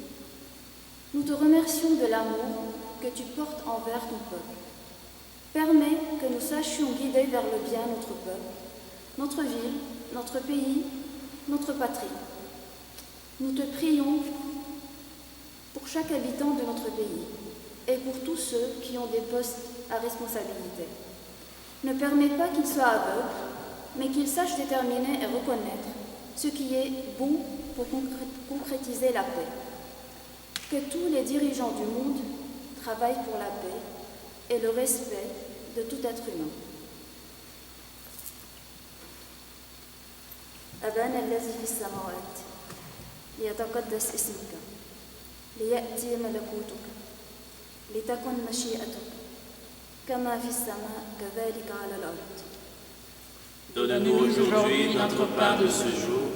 Nous te remercions de l'amour que tu portes envers ton peuple. Permets que nous sachions guider vers le bien notre peuple, notre ville, notre pays, notre patrie. Nous te prions pour chaque habitant de notre pays et pour tous ceux qui ont des postes à responsabilité. Ne permets pas qu'ils soient aveugles, mais qu'ils sachent déterminer et reconnaître ce qui est bon pour concrétiser la paix. Que tous les dirigeants du monde travaillent pour la paix et le respect de tout être humain. أبانا الذي في السماوات ليتقدس اسمك ليأتي ملكوتك لتكن مشيئتك كما في السماء كذلك على الأرض. Donne-nous aujourd'hui notre pain de ce jour.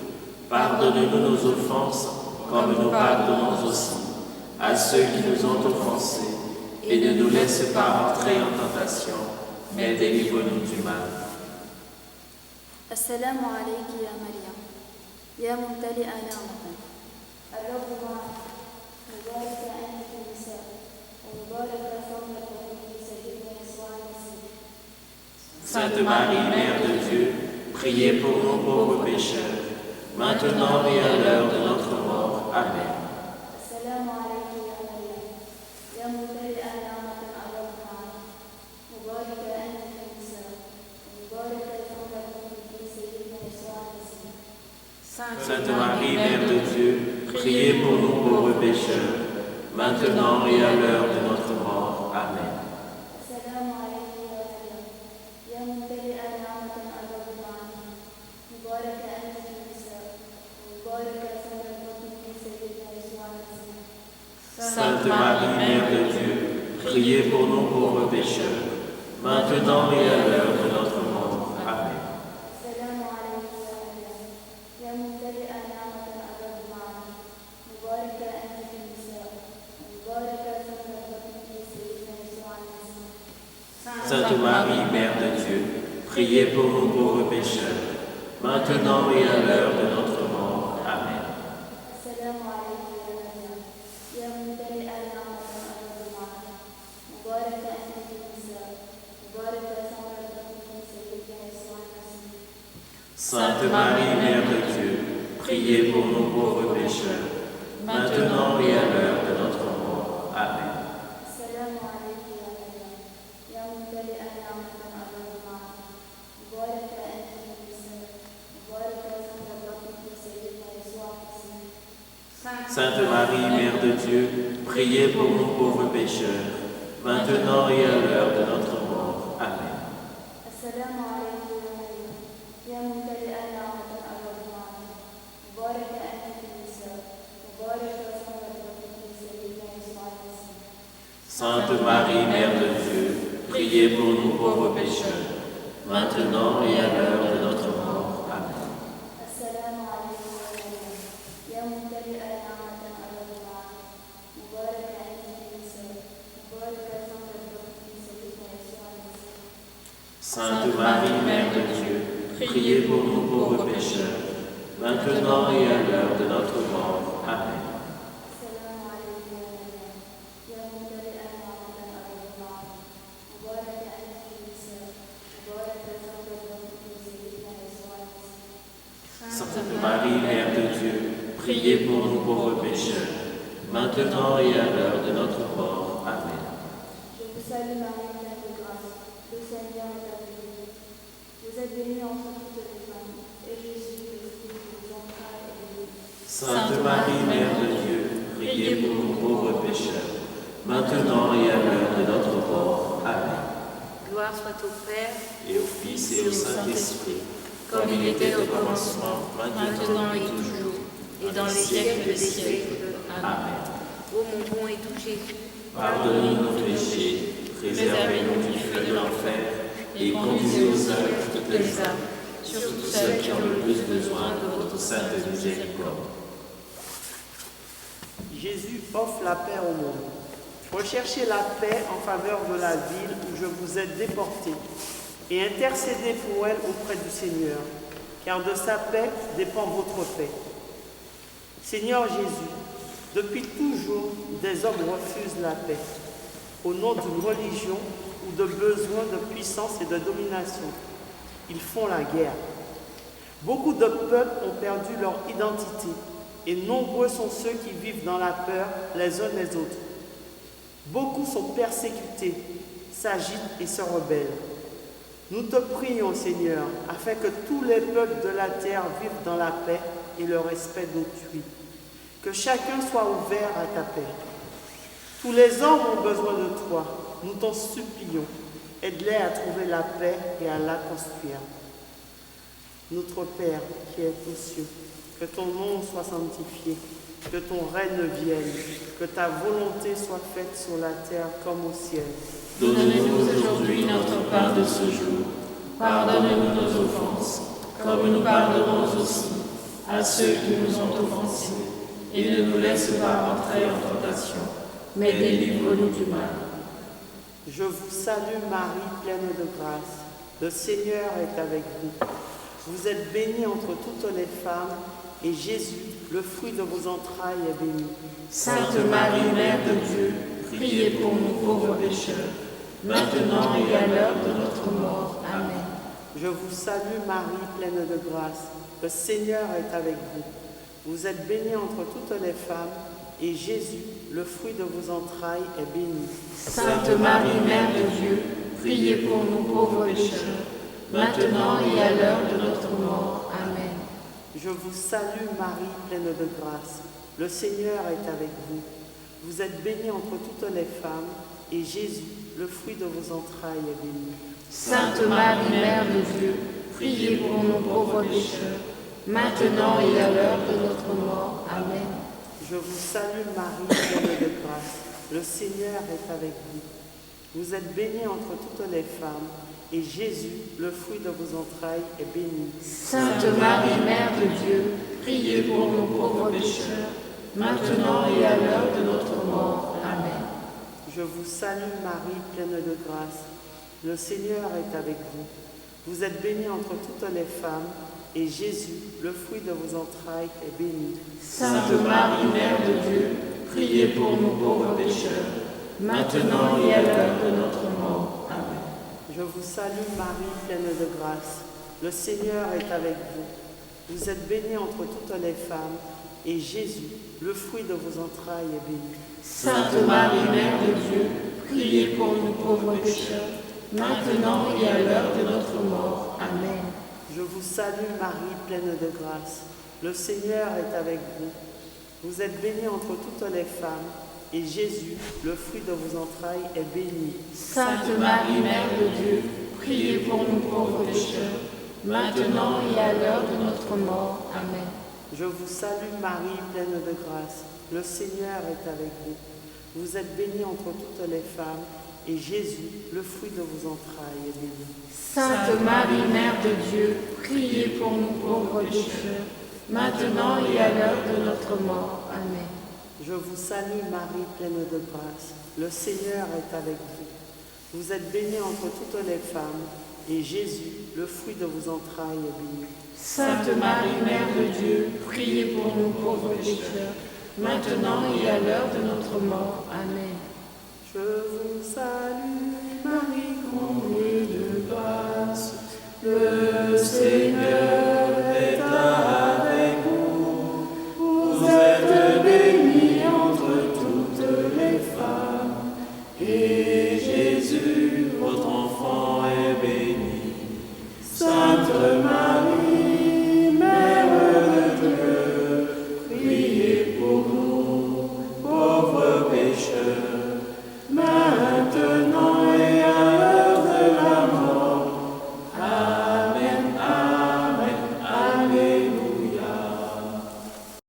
Pardonne-nous nos offenses, comme nous pardonnons aussi à ceux qui nous ont offensés. Et ne nous laisse pas entrer en tentation, mais délivre-nous du mal. السلام عليك يا مريم يا ممتلئة نعمة الرب معك مباركة أنت في النساء ومبارك ثمرة بطنك سيدنا يسوع المسيح. Sainte Marie, Mère de Dieu, priez pour nous pauvres pécheurs, maintenant et à l'heure de notre mort. Amen. السلام عليك يا مريم يا ممتلئة نعمة الرب معك مباركة أنت في النساء ومبارك ثمرة بطنك سيدنا يسوع المسيح. Sainte Marie, Mère de Dieu, priez pour nous pauvres pécheurs, maintenant et à l'heure de notre mort. Amen. السلام عليك يا مريم يا ممتلئة نعمة الرب معك مباركة أنت في النساء ومبارك ثمرة بطنك سيدنا يسوع المسيح. Sainte Marie, Mère de Dieu, priez pour nous pauvres pécheurs, maintenant et à l'heure de notre mort. Amen. السلام عليك يا مريم يا ممتلئة نعمة الرب معك مباركة أنت في النساء ومبارك ثمرة بطنك سيدنا يسوع المسيح. Sainte Marie, Mère de Dieu, priez pour nous pauvres pécheurs, maintenant et à l'heure de notre mort. Amen. السلام عليك يا مريم يا ممتلئة نعمة الرب معك مباركة أنت في النساء مبارك ثمرة بطنك سيدنا يسوع المسيح. Sainte Marie, Mère de Dieu, priez pour nous pauvres pécheurs, maintenant et à l'heure de notre mort. Amen. السلام عليك يا مريم يا ممتلئة نعمة الرب معك مباركة أنت في النساء مبارك ثمرة بطنك سيدنا يسوع المسيح. Sainte Marie, Mère de Dieu, priez pour nous pauvres pécheurs, maintenant et à l'heure de notre mort. Amen. السلام عليك يا مريم يا ممتلئة نعمة الرب معك مباركة أنت في النساء مبارك ثمرة بطنك سيدنا يسوع المسيح. Sainte Marie, Mère de Dieu, priez pour nous pauvres pécheurs, maintenant et à l'heure de notre mort. Amen. السلام عليك يا مريم يا ممتلئة نعمة الرب معك مباركة أنت في Sainte Marie, Mère de Dieu, priez pour nous pauvres pécheurs, maintenant et à l'heure de notre mort. Amen. Sainte Marie, Mère de Dieu, priez pour nous pauvres pécheurs, maintenant et à l'heure de notre mort. Amen. Je vous salue Marie, pleine de grâce. Le Seigneur est avec vous. Vous êtes bénie entre toutes les femmes, et Jésus, le fruit de vos entrailles, est béni. Sainte Marie, Mère de Dieu, priez pour nous pauvres pécheurs, maintenant et à l'heure de notre mort. Amen. Gloire soit au Père, Et au Fils et au Saint-Esprit, comme il était au commencement, maintenant et toujours, et dans les siècles des siècles. Amen. Amen. ô mon bon et doux Jésus, Pardonnez-nous nos péchés, préservez-nous du feu de l'enfer, et conduisez aux œuvres toutes les âmes, surtout celles qui ont le plus besoin de votre sainte miséricorde. Jésus offre la paix au monde. Recherchez la paix en faveur de la ville où je vous ai déportés et intercédez pour elle auprès du Seigneur, car de sa paix dépend votre paix. Seigneur Jésus, depuis toujours, des hommes refusent la paix au nom d'une religion ou de besoins de puissance et de domination. Ils font la guerre. Beaucoup de peuples ont perdu leur identité et nombreux sont ceux qui vivent dans la peur les uns les autres. Beaucoup sont persécutés, s'agitent et se rebellent. Nous te prions, Seigneur, afin que tous les peuples de la terre vivent dans la paix et le respect d'autrui. Que chacun soit ouvert à ta paix. Tous les hommes ont besoin de toi. Nous t'en supplions. Aide-les à trouver la paix et à la construire. Notre Père qui es aux cieux, que ton nom soit sanctifié, que ton règne vienne, que ta volonté soit faite sur la terre comme au ciel. Donne-nous aujourd'hui notre part de ce jour. Pardonne-nous nos offenses, comme nous pardonnons aussi à ceux qui nous ont offensés. Et ne nous laisse pas entrer en tentation, mais délivre-nous du mal. Je vous salue Marie, pleine de grâce. Le Seigneur est avec vous. Vous êtes bénie entre toutes les femmes, et Jésus, le fruit de vos entrailles, est béni. Sainte Marie, Mère de Dieu, priez pour nous pauvres pécheurs, maintenant et à l'heure de notre mort. Amen. Je vous salue Marie, pleine de grâce. Le Seigneur est avec vous. Vous êtes bénie entre toutes les femmes, et Jésus, le fruit de vos entrailles, est béni. Sainte Marie, Mère de Dieu, priez pour nous pauvres pécheurs, maintenant et à l'heure de notre mort. Amen. Je vous salue Marie, pleine de grâce. Le Seigneur est avec vous. Vous êtes bénie entre toutes les femmes, et Jésus, le fruit de vos entrailles, est béni. Sainte Marie, Mère de Dieu, priez pour nous pauvres pécheurs, maintenant et à l'heure de notre mort. Amen. Je vous salue Marie, pleine de grâce. Le Seigneur est avec vous. Vous êtes bénie entre toutes les femmes, et Jésus, le fruit de vos entrailles, est béni. Sainte Marie, Mère de Dieu, priez pour nous pauvres pécheurs, maintenant et à l'heure de notre mort. Amen. Je vous salue Marie, pleine de grâce. Le Seigneur est avec vous. Vous êtes bénie entre toutes les femmes, et Jésus, le fruit de vos entrailles, est béni. Sainte Marie, Mère de Dieu, priez pour nous pauvres pécheurs, maintenant et à l'heure de notre mort. Amen. Je vous salue Marie, pleine de grâce. Le Seigneur est avec vous. Vous êtes bénie entre toutes les femmes, et Jésus, le fruit de vos entrailles, est béni. Sainte Marie, Mère de Dieu, priez pour nous pauvres pécheurs, maintenant et à l'heure de notre mort. Amen. Je vous salue Marie, pleine de grâce. Le Seigneur est avec vous. Vous êtes bénie entre toutes les femmes, et Jésus, le fruit de vos entrailles, est béni. Sainte Marie, Mère de Dieu, priez pour nous pauvres pécheurs, maintenant et à l'heure de notre mort. Amen. Je vous salue Marie, pleine de grâce. Le Seigneur est avec vous. Vous êtes bénie entre toutes les femmes, et Jésus, le fruit de vos entrailles, est béni. Sainte Marie, Mère de Dieu, priez pour nous pauvres pécheurs, maintenant et à l'heure de notre mort. Amen. Je vous salue Marie, pleine de grâce. Le Seigneur est avec vous. Vous êtes bénie entre toutes les femmes, et Jésus, le fruit de vos entrailles, est béni. Sainte Marie, Mère de Dieu, priez pour nous pauvres pécheurs, maintenant et à l'heure de notre mort. Amen. Je vous salue Marie, Comblée de grâce, le Seigneur est avec vous. Vous êtes bénie entre toutes les femmes, et Jésus, votre enfant, est béni. Sainte Marie,